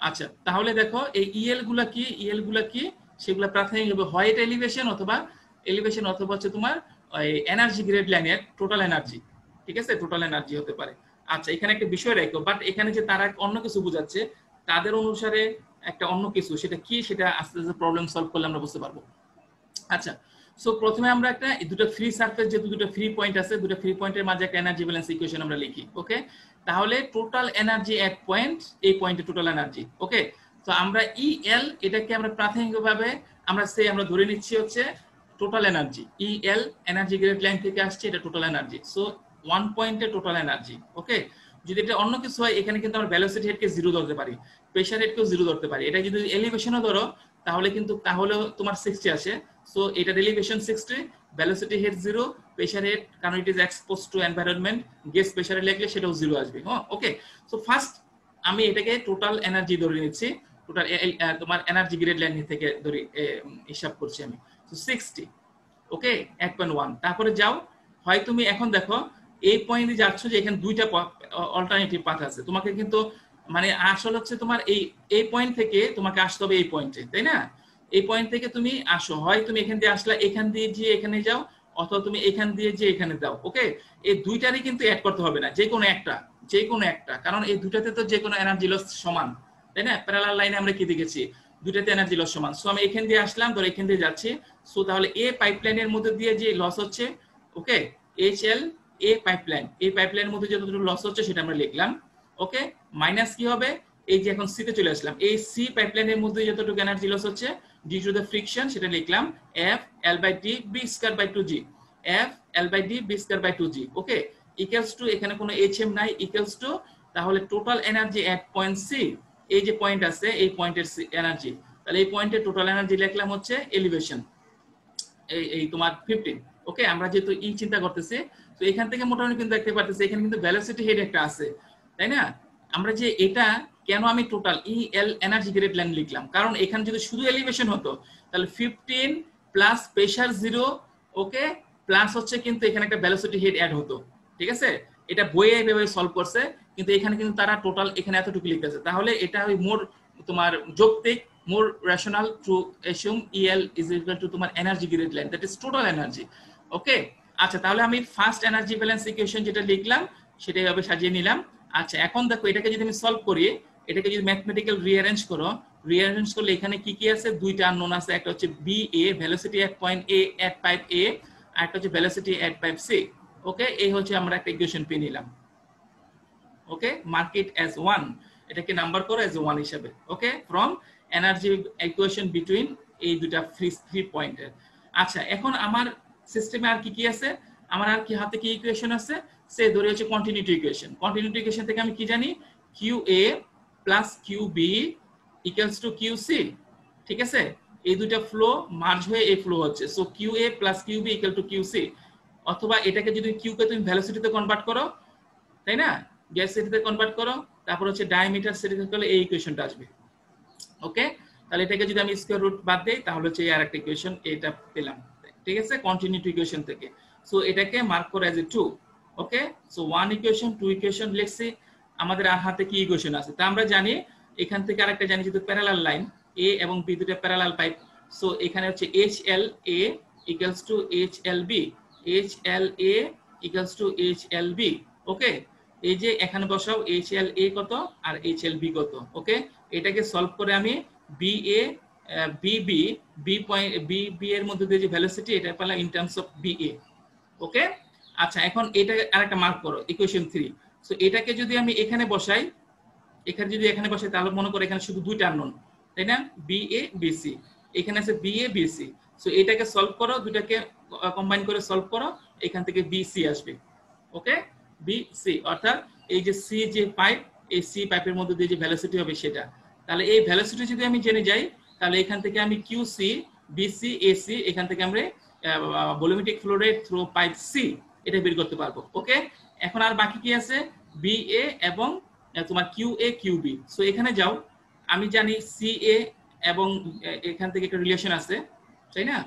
আচ্ছা, তাহলে দেখো এই ইএল গুলা কি, ইএল গুলা কি, সেগুলা প্রাথমিকভাবে হয় এটা এলিভেশন অথবা হচ্ছে তোমার এনার্জি গ্রেড লাইনের টোটাল এনার্জি। ঠিক আছে, টোটাল এনার্জি হতে পারে। আচ্ছা, এখানে একটা বিষয় রাখো, বাট এখানে যে তারা অন্য কিছু বোঝাচ্ছে তাদের অনুসারে একটা অন্য কিছু, সেটা কি সেটা আস্তে আস্তে প্রবলেম সলভ করলে আমরা বুঝতে পারবো। আচ্ছা, সো প্রথমে আমরা একটা দুটো ফ্রি সারফেস, যেহেতু দুটো ফ্রি পয়েন্ট আছে, দুটো ফ্রি পয়েন্টের মাঝে একটা এনার্জি ব্যালেন্স ইকুয়েশন আমরা লিখি। ওকে, তাহলে টোটাল এনার্জি এট পয়েন্ট, এই পয়েন্টে টোটাল এনার্জি। ওকে, তো আমরা ইএল এটাকে আমরা প্রাথমিকভাবে আমরা ধরে নিচ্ছি হচ্ছে total energy. El energy grade line থেকে আসছে, এটা টোটাল এনার্জি। সো 1 পয়েন্টে টোটাল এনার্জি। ওকে, যদি এটা অন্য কিছু হয় এখানে কিন্তু আমরা ভেলোসিটি হেডকে 0 ধরতে পারি, প্রেসার হেডকেও 0 ধরতে পারি। এটা যদি এলিভেশনও ধরো তাহলে তোমার 60 আসে। সো এটা elevation 60, velocity head 0, pressure head কারণ it is expose to environment, gas প্রেসারে লাগলে সেটাও 0 আসবে। হ্যাঁ, ওকে, সো ফার্স্ট আমি এটাকে টোটাল এনার্জি ধরে নিচ্ছি, টোটাল তোমার এনার্জি গ্রেড লাইন থেকে ধরে হিসাব করছি আমি। সো 60, ওকে, 1.1। তারপরে যাও, হয় তুমি এখন দেখো এই পয়েন্টে যাচ্ছ যে এখানে দুইটা অল্টারনেটিভ পাথ আছে, তোমাকে কিন্তু মানে আসল হচ্ছে তোমার এই পয়েন্ট থেকে তোমাকে আসতে হবে এই পয়েন্টে, তাই না? এই পয়েন্ট থেকে তুমি আসো, হয় তুমি এখান দিয়ে আসলা, এখান দিয়ে যে এখানে যাও, অথবা তুমি এখান দিয়ে যে এখানে যাও। ওকে, এই দুইটারই কিন্তু অ্যাড করতে হবে না, যে কোনো একটা, কারণ এই দুইটাতে তো যে কোনো এনার্জি লস সমান, তাই না? প্যারালাল লাইনে আমরা কি দেখেছি, দুইটাতে এনার্জি লস সমান। সো আমি এখান দিয়ে আসলাম, ধর এখান দিয়ে যাচ্ছি। সো তাহলে এ পাইপলাইনের মধ্যে দিয়ে যে লস হচ্ছে, ওকে, এইচএল এ পাইপলাইন, এই পাইপলাইনের মধ্যে যতটুকু লস হচ্ছে সেটা আমরা লিখলাম। ওকে, মাইনাস কি হবে, এই যে এখন সি তে চলে আসলাম, এই সি পাইপলাইনের মধ্যে যতটুকু এনার্জি লস হচ্ছে ডিউ টু দ্য ফ্রিকশন, সেটা লিখলাম F L by D B square by 2g, F L by D B square by 2g। Okay, equals to, এখানে কোনো এইচএম নাই, ইকুয়ালস টু তাহলে total energy at point C, এই যে point আছে এই পয়েন্টের এনার্জি, তাহলে এই পয়েন্টের টোটাল এনার্জি লিখলাম হচ্ছে এলিভেশন এই তোমার 15। ওকে, আমরা যেহেতু ই চিন্তা করতেছি, তো এখান থেকে মোটামুটি কিন্তু দেখতে পারতেছি এখানে কিন্তু ভেলোসিটি হেড একটা আছে, তাই না? আমরা যে এটা কেন আমি total El energy grade line লিখলাম, কারণ এখানে যদি শুধু এলিভেশন হতো তাহলে 15 প্লাস প্রেসার 0, ওকে, প্লাস হচ্ছে কিন্তু এখানে একটা ভেলোসিটি হেড অ্যাড হতো। ঠিক আছে, এটা বইয়ে এইভাবে সলভ করছে, কিন্তু এখানে কিন্তু তারা টোটাল এখানে এতটুকু লিখতেছে। তাহলে এটা ওই মোর তোমার যৌক্তিক, more rational to assume EL is equal to তোমার energy grade line, that is total energy. ওকে, আচ্ছা, তাহলে আমি ফার্স্ট এনার্জি ব্যালেন্স ইকুয়েশন যেটা লিখলাম সেটা এইভাবে সাজিয়ে নিলাম। আচ্ছা, এখন দেখো এটাকে যদি আমি সলভ করি, এটাকে যদি ম্যাথমেটিক্যাল রিঅ্যারেঞ্জ করলে এখানে কি কি আছে, দুইটা আননোন আছে, একটা হচ্ছে B A velocity at point A at pipe এ, আর একটা হচ্ছে ভেলোসিটি এট পাইপ সি। ওকে, এই হচ্ছে আমরা একটা ইকুয়েশন পেয়ে নিলাম। ওকে, মার্ক ইট অ্যাজ 1, এটাকে নাম্বার করো অ্যাজ 1 হিসেবে। ওকে, ফ্রম এনার্জি ইকুয়েশন বিটুইন এই দুটা ফ্রি পয়েন্টের। আচ্ছা, এখন আমার সিস্টেমে আর কি কি আছে, আমার আর কি হাতে কি ইকুয়েশন আছে, সে ধরে হচ্ছে কন্টিনিউটি ইকুয়েশন। কন্টিনিউটি ইকুয়েশন থেকে আমি কি জানি, QA plus QB equals to QC। ঠিক আছে, এই দুইটা ফ্লো মার্জ হয়ে এই ফ্লো হচ্ছে, so QA plus QB equal to QC। অথবা এটাকে যদি Q কে তুমি ভেলোসিটিতে কনভার্ট করো, তাই না, গ্যাস সিটিতে কনভার্ট করো, তারপর হচ্ছে ডায়ামিটার সিটিতে করলে এই ইকুয়েশনটা আসবে। ওকে, তাহলে এটাকে যদি আমি স্কয়ার রুট বাদ দেই তাহলে হচ্ছে এই আরেকটা ইকুয়েশন এটা পেলাম। ঠিক আছে, কন্টিনিউটি ইকুয়েশন থেকে। সো এটাকে মার্ক করো as a 2। Okay, so 1 equation 2 equation লিখছি। আমাদের আর হাতে কি ইকুয়েশন আছে তা আমরা জানি, এখান থেকে আরেকটা জানি, যেহেতু প্যারালাল লাইন এ এবং বি দুটো প্যারালাল পাইপ, সো এখানে হচ্ছে HLA equals to HLB, HLA equals to HLB। ওকে, এই যে এখানে বসাও HLA কত আর HLB কত। ওকে, এটাকে সলভ করে আমি BA BB B এর মধ্যে দিয়ে যে ভেলোসিটি এটা পেলাম ইন টার্মস অফ BA। ওকে, আচ্ছা, এখন এটা আরেকটা মার্ক করো ইকুয়েশন 3। সো এটাকে যদি আমি এখানে বসাই, তাহলে মনে করো এখানে শুধু দুইটা আননোন, তাই না, BA BC, এখানে আছে BA BC। সো এটাকে সলভ করো, দুটাকে কম্বাইন করে সলভ করো, এখান থেকে BC আসবে। ওকে, BC অর্থাৎ এই যে সি যে পাইপ, এই সি পাইপের মধ্যে দিয়ে যে ভেলোসিটি হবে সেটা, তাহলে এই ভেলোসিটি যদি আমি জেনে যাই তাহলে এখান থেকে আমি QC BC AC এখান থেকে আমরা volumetric flow rate through pipe C এটা বের করতে পারবো। ওকে, এখন আর বাকি কি আছে, BA এবং তোমার QA QB। সো এখানে যাও, আমি জানি CA এবং এখান থেকে একটা রিলেশন আছে, তাই না?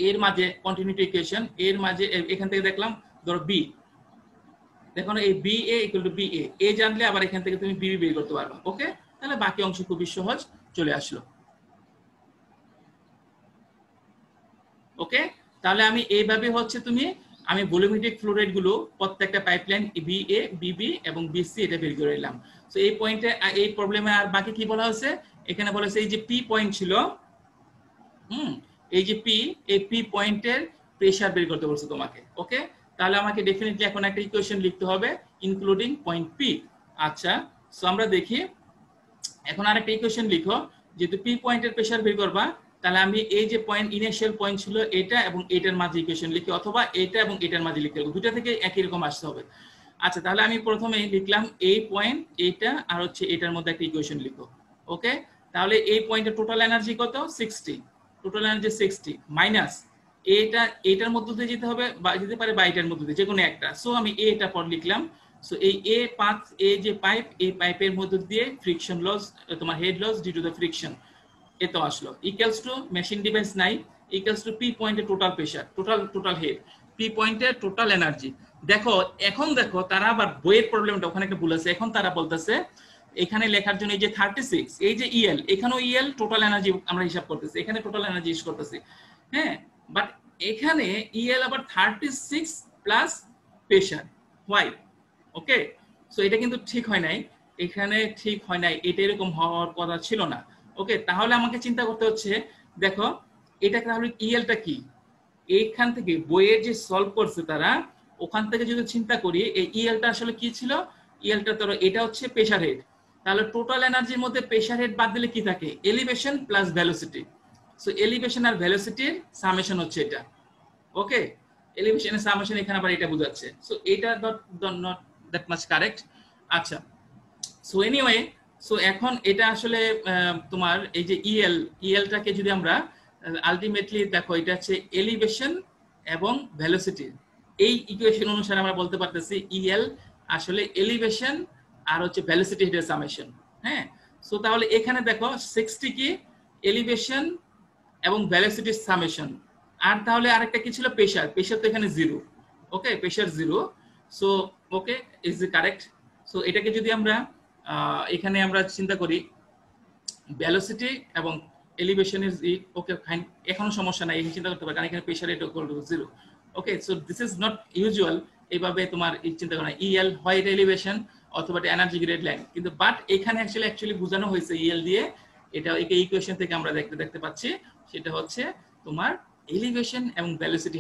এর মাঝে কন্টিনিউটি ইকুয়েশন, এর মাঝে এখান থেকে দেখলাম ধরো বি, দেখো এই B A equal to B A জানলে আবার এখান থেকে তুমি বি বের করতে পারবে। ওকে, তাহলে বাকি অংশ খুবই সহজ চলে আসলো। ওকে, তাহলে আমি এইভাবে হচ্ছে আমি ভলিউমেট্রিক ফ্লো রেট গুলো প্রত্যেকটা পাইপলাইন বি এ বিবি এবং বিসি এটা বের করে নিলাম। সো এই পয়েন্টে এই প্রবলেমে আর বাকি কি বলা হয়েছে, এখানে বলা হয়েছে এই যে পি পয়েন্ট ছিল, এই যে পি, এই পি পয়েন্টের প্রেসার বের করতে বলছে তোমাকে। ওকে, তাহলে আমাকে ডেফিনেটলি এখন একটা ইকুয়েশন লিখতে হবে ইনক্লুডিং পয়েন্ট পি। আচ্ছা, সো আমরা দেখি এখন আরেকটা ইকুয়েশন লিখো, যেহেতু পি পয়েন্টের প্রেসার বের করবা, তাহলে আমি এই যে পয়েন্ট ইনিশিয়াল পয়েন্ট ছিল এটা এবং এটার মাঝে ইকুয়েশন লিখি, অথবা এটা এবং এটার মাঝে লিখতে হবে, দুটো থেকে একই রকম আসতে হবে। আচ্ছা, তাহলে আমি প্রথমে লিখলাম এই পয়েন্ট, এইটা আর হচ্ছে এটার মধ্যে একটা ইকুয়েশন লিখো। ওকে, তাহলে এই পয়েন্টের টোটাল এনার্জি কত, 60, টোটাল এনার্জি 60 মাইনাস এটার মধ্যে দিয়ে যেতে হবে, বা যেতে পারে বা এটার মধ্যে দিয়ে, যে কোনো একটা। সো আমি এটা পর লিখলাম। সো এই এ পাথ, এই যে পাইপ, এই পাইপের মধ্যে দিয়ে ফ্রিকশন লস, তোমার head loss due to the friction, এত আসলো ইকুয়ালস টু মেশিন ডিভাইস নাই ইকুয়ালস টু পি পয়েন্টের total pressure, total head, P পয়েন্টের টোটাল এনার্জি। দেখো এখন দেখো তারা আবার বইয়ের প্রবলেমটা ওখানে একটা ভুল আছে, এখন তারা বলতেছে এখানে লেখার জন্য এই যে 36, এই যে ইএল, এখানেও ইএল টোটাল এনার্জি আমরা হিসাব করতেছি, এখানে টোটাল এনার্জি ইউজ করতেছি, হ্যাঁ, বাট এখানে ইএল আবার 36 plus pressure, why? Okay, so এটা কিন্তু ঠিক হয় নাই, এখানে ঠিক হয় নাই, এটা এরকম হওয়ার কথা ছিল না। ওকে, তাহলে আমাকে চিন্তা করতে হচ্ছে, দেখো এটা তাহলে ইএলটা কি, এইখান থেকে বইয়ের যে সলভ করছে তারা, ওখান থেকে যদি চিন্তা করি এই ইএলটা আসলে কি ছিল, ইএলটা ধরো এটা হচ্ছে প্রেসার হেড, তাহলে টোটাল এনার্জির মধ্যে প্রেসার হেড বাদ দিলে কি থাকে, elevation plus velocity. So elevation আর ভেলোসিটির সামেশন হচ্ছে এটা। ওকে, এলিভেশনের সামেশন এখানে আবার এটা বোঝাচ্ছে। সো এটা নট দ্যাট মাচ কারেক্ট। আচ্ছা, সো এনিওয়ে, সো এখন এটা আসলে তোমার এই যে ইএলটাকে যদি আমরা আলটিমেটলি দেখো, এটা হচ্ছে এলিভেশন এবং ভেলোসিটি, এই ইকুয়েশন অনুসারে আমরা বলতে পারতেছি ইএল আসলে এলিভেশন আর হচ্ছে ভেলোসিটি হেডের সামেশন। হ্যাঁ, সো তাহলে এখানে দেখো 60 কি এলিভেশন এবং ভেলোসিটির সামেশন, আর তাহলে আরেকটা কি ছিল, প্রেসার তো এখানে 0। Okay, pressure 0। So okay, is the correct. So এটাকে যদি আমরা এখানে আমরা চিন্তা করি ভেলোসিটি এবং এলিভেশন ইজ ওকে ফাইন, এখনো সমস্যা নাই, এখানে চিন্তা করতে পারি, কারণ এখানে pressure rate equal to 0। Okay, so this is not usual এইভাবে তোমার চিন্তা করা, ইএল হয় এটা এলিভেশন অথবা এটা এনার্জি গ্রেড লাইন, কিন্তু বাট এখানে অ্যাকচুয়ালি বোঝানো হয়েছে ইএল দিয়ে, এটা এই ইকুয়েশন থেকে আমরা দেখতে পাচ্ছি, সেটা হচ্ছে তোমার এলিভেশন এবং ভেলোসিটি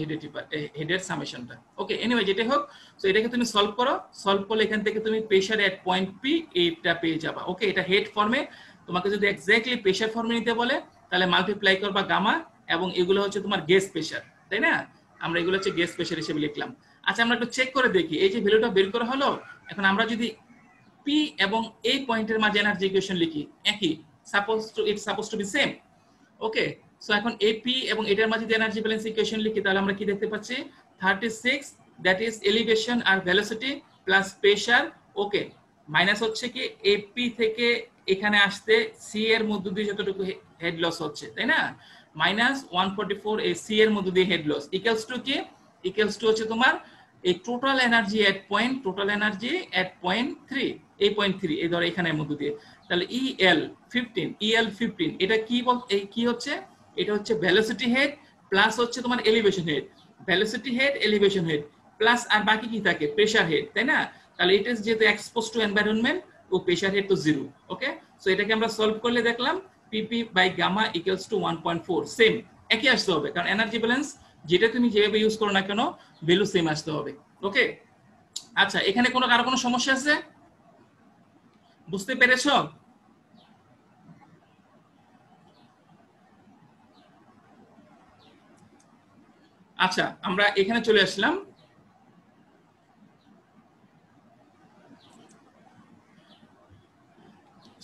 হেডের সামেশনটা। ওকে, এনিওয়ে যেটা হোক, সো এটাকে তুমি সলভ করো, সলভ করলে এখান থেকে তুমি প্রেসার এট পয়েন্ট পি এটা পেয়ে যাবা। ওকে, এটা হেড ফর্মে, তোমাকে যদি এক্স্যাক্টলি প্রেসার ফর্মে নিতে বলে তাহলে মাল্টিপ্লাই করবা গামা, এবং এগুলো হচ্ছে তোমার গেজ প্রেসার, তাই না? আমরা এগুলো হচ্ছে গেজ প্রেসার হিসেবে লিখলাম। আচ্ছা, আমরা একটু চেক করে দেখি, এই যে ভ্যালুটা বের করা হলো, এখন আমরা যদি পি এবং এই পয়েন্টের মাঝে এনার্জি ইকুয়েশন লিখি, একই, suppose to be same. Okay, so এখন এপি এবং এটার মাঝে যদি এনার্জি ব্যালেন্স ইকুয়েশন লিখি, তাহলে আমরা কি দেখতে পাচ্ছি, 36 দ্যাট ইজ এলিভেশন আর velocity plus pressure. Okay, minus হচ্ছে কি এপি থেকে এখানে আসতে সি এর মধ্য দিয়ে যতটুকু হেড লস হচ্ছে, তাই না, মাইনাস 144 এই সি এর মধ্য দিয়ে হেড লস ইকুয়ালস টু কি, ইকুয়ালস টু হচ্ছে তোমার এই টোটাল এনার্জি এট পয়েন্ট 3, এই পয়েন্ট 3 এই ধর এখানের মধ্য দিয়ে, তাহলে ইএল 15, এটা কি হচ্ছে, এটা হচ্ছে ভেলোসিটি হেড প্লাস হচ্ছে তোমার elevation head, velocity head elevation head plus আর বাকি কি থাকে, প্রেসার হেড, তাই না? তাহলে ইট ইজ যেহেতু এক্সপোজ টু এনভায়রনমেন্ট, ও প্রেসার হেড তো 0। ওকে, সো এটাকে আমরা সলভ করলে দেখলাম P P by gamma equals to 1.4, same, একই আসতে হবে, কারণ এনার্জি ব্যালেন্স যেটা তুমি যেভাবে ইউজ করো না কেন ভ্যালু সেম আসতে হবে। ওকে, আচ্ছা, এখানে কারো কোনো সমস্যা আছে, বুঝতে পেরেছো? আচ্ছা, আমরা এখানে চলে আসলাম।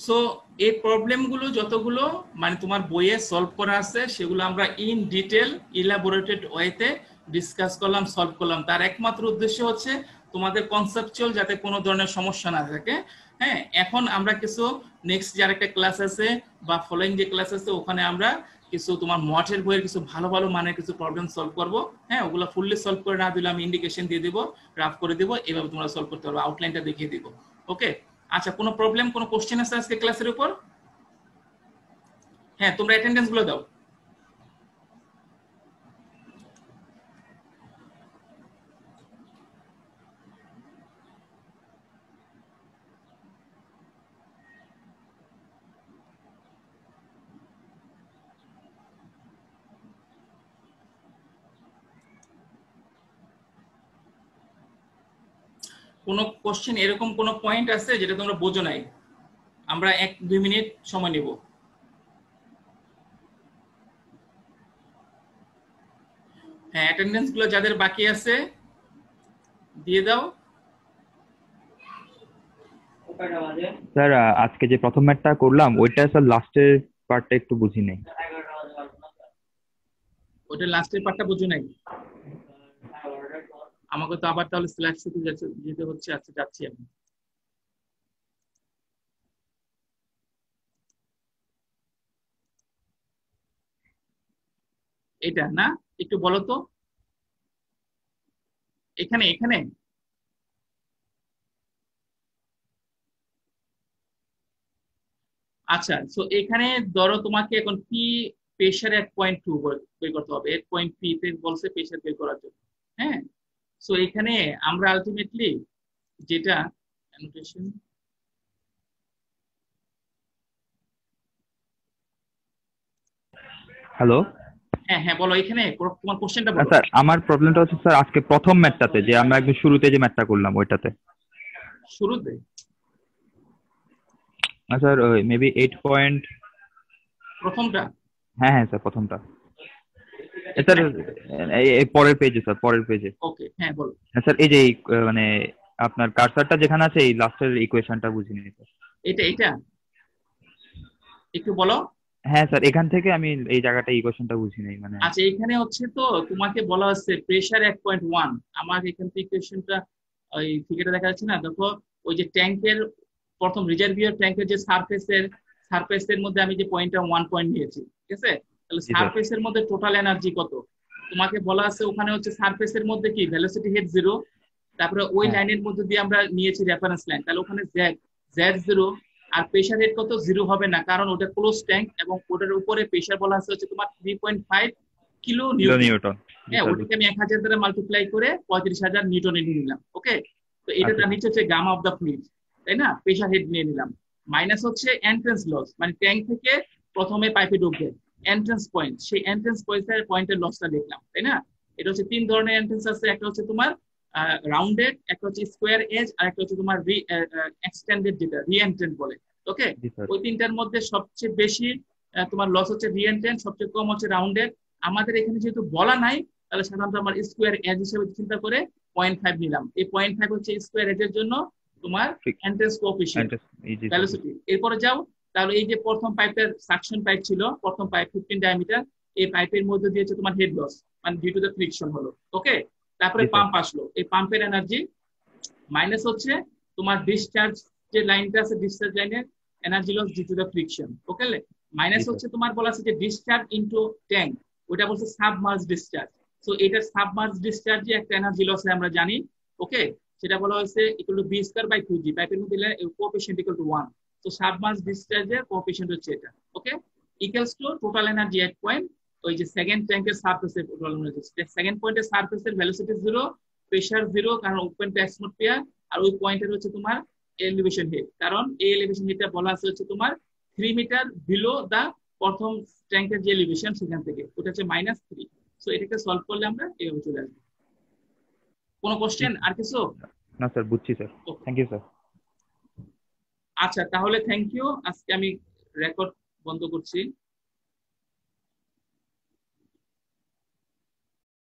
সো এই প্রবলেমগুলো যতগুলো মানে তোমার বইয়ে সলভ করা আছে, সেগুলো আমরা ইন ডিটেল ইলাবোরেটেড ওয়েতে ডিসকাস করলাম, সলভ করলাম। তার একমাত্র উদ্দেশ্য হচ্ছে তোমাদের কনসেপচুয়াল যাতে কোনো ধরনের সমস্যা না থাকে, হ্যাঁ, এখন আমরা কিছু নেক্সট যে আরেকটা ক্লাস আছে বা ফলোইং যে ক্লাস আছে ওখানে আমরা কিছু তোমার মঠের বইয়ের কিছু ভালো ভালো মানের কিছু প্রবলেম সলভ করব। হ্যাঁ, ওগুলো ফুললি সলভ করে না দিলে আমি ইন্ডিকেশন দিয়ে দিব, রাফ করে দিব, এইভাবে তোমরা সলভ করতে পারবে, আউটলাইনটা দেখিয়ে দিব। ওকে, আচ্ছা, কোনো প্রবলেম, কোনো কোশ্চেন আছে আজকে ক্লাসের উপর? হ্যাঁ, তোমরা অ্যাটেন্ডেন্স গুলো দাও। কোনো কোশ্চেন, এরকম কোনো পয়েন্ট আছে যেটা তোমরা বোঝো নাই? আমরা 1-2 মিনিট সময় নেব। হ্যাঁ, অ্যাটেন্ডেন্স গুলো যাদের বাকি আছে দিয়ে দাও। স্যার আজকে যে প্রথম ম্যাথটা করলাম ওইটা স্যার লাস্টের পার্টটা একটু বুঝি নাই। ওটা লাস্টের পার্টটা বুঝো নাই? আমাকে তো আবার তাহলে স্লাইড শোতে যেতে হচ্ছে। আচ্ছা, যাচ্ছি আমি। এটা না, একটু বলো তো। এখানে এখানে আচ্ছা, তো এখানে ধরো তোমাকে এখন পি প্রেসার 1.2 বের করতে হবে। 8.P তে বলছে প্রেসার বের করার জন্য। হ্যাঁ, সো এখানে আমরা আলটিমেটলি যেটা অ্যানোটেশন, হ্যালো। হ্যাঁ হ্যাঁ বলো, এখানে তোমার কোশ্চেনটা বলো। স্যার আমার প্রবলেমটা হচ্ছে স্যার আজকে প্রথম ম্যাথটাতে যে আমরা একদম শুরুতে যে ম্যাথটা করলাম ওইটাতে। শুরুতে? Sir maybe 8 point. প্রথমটা? হ্যাঁ হ্যাঁ স্যার প্রথমটা। স্যার এই পরের পেজে, স্যার পরের পেজে। ওকে, হ্যাঁ বলো। স্যার এই যে মানে আপনার কার্সারটা যেখানে আছে এই লাস্টের ইকুয়েশনটা বুঝিনি স্যার। এটা এটা একটু বলো। হ্যাঁ স্যার এখান থেকে আমি এই জায়গাটা ইকুয়েশনটা বুঝি নাই মানে। আচ্ছা, এখানে হচ্ছে তো তোমাকে বলা হচ্ছে প্রেসার 1.1। আমার এখান থেকে ইকুয়েশনটা ওই ফিগারটা দেখা যাচ্ছে না, দেখো ওই যে ট্যাঙ্কের প্রথম রিজার্ভিয়ার ট্যাঙ্কের যে সারফেসের মধ্যে আমি যে পয়েন্টটা 1 পয়েন্ট নিয়েছি, ঠিক আছে? তাহলে সারফেসের মধ্যে টোটাল এনার্জি কত তোমাকে বলা আছে ওখানে হচ্ছে সারফেসের মধ্যে কি ভেলোসিটি হেড 0, তারপরে ওই লাইনের মধ্যে দিয়ে আমরা নিয়েছি রেফারেন্স লাইন, তাহলে ওখানে জেড 0। আর প্রেসার হেড কত? 0 হবে না, কারণ ওটা ক্লোজ ট্যাঙ্ক এবং ওটার উপরে প্রেসার বলা আছে হচ্ছে তোমার 3.5 কিলো নিউটন। হ্যাঁ, ওটাকে আমি 1000 দ্বারা মাল্টিপ্লাই করে 35,000 নিউটনে নিয়ে নিলাম। ওকে, তো এটা তার নিচে হচ্ছে গামা অফ দা ফ্লুইড, তাই না? প্রেসার হেড নিয়ে নিলাম। মাইনাস হচ্ছে এন্ট্রান্স লস, মানে ট্যাঙ্ক থেকে প্রথমে পাইপে ঢুকবে এন্ট্রান্স পয়েন্ট, সেই এন্ট্রান্স পয়েন্টের লসটা দেখলাম, তাই না? এটা হচ্ছে 3 ধরনের এন্ট্রান্স আছে, একটা হচ্ছে তোমার রাউন্ডেড, একটা হচ্ছে স্কোয়ার এজ, আর একটা হচ্ছে তোমার এক্সটেন্ডেড, যেটা রিএন্ট্রেন্ট বলে। ওকে, ওই তিনটার মধ্যে সবচেয়ে বেশি তোমার লস হচ্ছে রিএন্ট্রেন্ট, সবচেয়ে কম হচ্ছে রাউন্ডেড। আমাদের এখানে যেহেতু বলা নাই, তাহলে সাধারণত আমার স্কোয়ার এজ হিসেবে চিন্তা করে 0.5 নিলাম। এই 0.5 হচ্ছে স্কোয়ার এজের জন্য তোমার এন্ট্রান্স কোএফিশিয়েন্ট ভেলোসিটি। এরপরে যাও, তাহলে এই যে প্রথম পাইপের সাকশন পাইপ ছিল, প্রথম পাইপ 15 ডায়ামিটার, এই পাইপের মধ্যে দিয়েছে তোমার হেড লস, মানে ডিউ টু দ্য ফ্রিকশন হলো। ওকে, তারপরে পাম্প আসলো, এই পাম্পের এনার্জি মাইনাস হচ্ছে তোমার ডিসচার্জ যে লাইনটা আছে, ডিসচার্জ লাইনের energy loss due to the friction. Okay, minus হচ্ছে তোমার বলা আছে যে ডিসচার্জ ইনটু ট্যাঙ্ক, ওটা বলছে সাবমার্জ ডিসচার্জ। সো এটার সাবমার্জ ডিসচার্জে একটা এনার্জি লস আমরা জানি। ওকে, সেটা বলা হয়েছে equal to B square by 2g, পাইপের মধ্যে দিলে কোএফিশিয়েন্ট ইকুয়াল টু 1। তো সাবমার্জ ডিসচার্জের কোএফিশিয়েন্ট হচ্ছে এটা। Okay, equals to total energy 8 point, ওই যে সেকেন্ড ট্যাঙ্কের সারফেসের টোটাল এনার্জি, সেকেন্ড পয়েন্টের সারফেসের ভেলোসিটি 0, প্রেসার 0, কারণ ওপেন টু অ্যাটমসফিয়ার, আর ওই পয়েন্টের হচ্ছে তোমার এলিভেশন হেড, কারণ এই এলিভেশন হেডটা বলা আছে হচ্ছে তোমার 3 মিটার বিলো দা প্রথম ট্যাঙ্কের যে এলিভেশন, সেখান থেকে ওটা হচ্ছে -3। সো এটাকে সলভ করলে আমরা এইভাবে চলে আসবো। কোনো কোশ্চেন আর কিছু? না স্যার, বুঝছি স্যার, থ্যাংক ইউ স্যার। আচ্ছা, তাহলে থ্যাংক ইউ, আজকে আমি রেকর্ড বন্ধ করছি।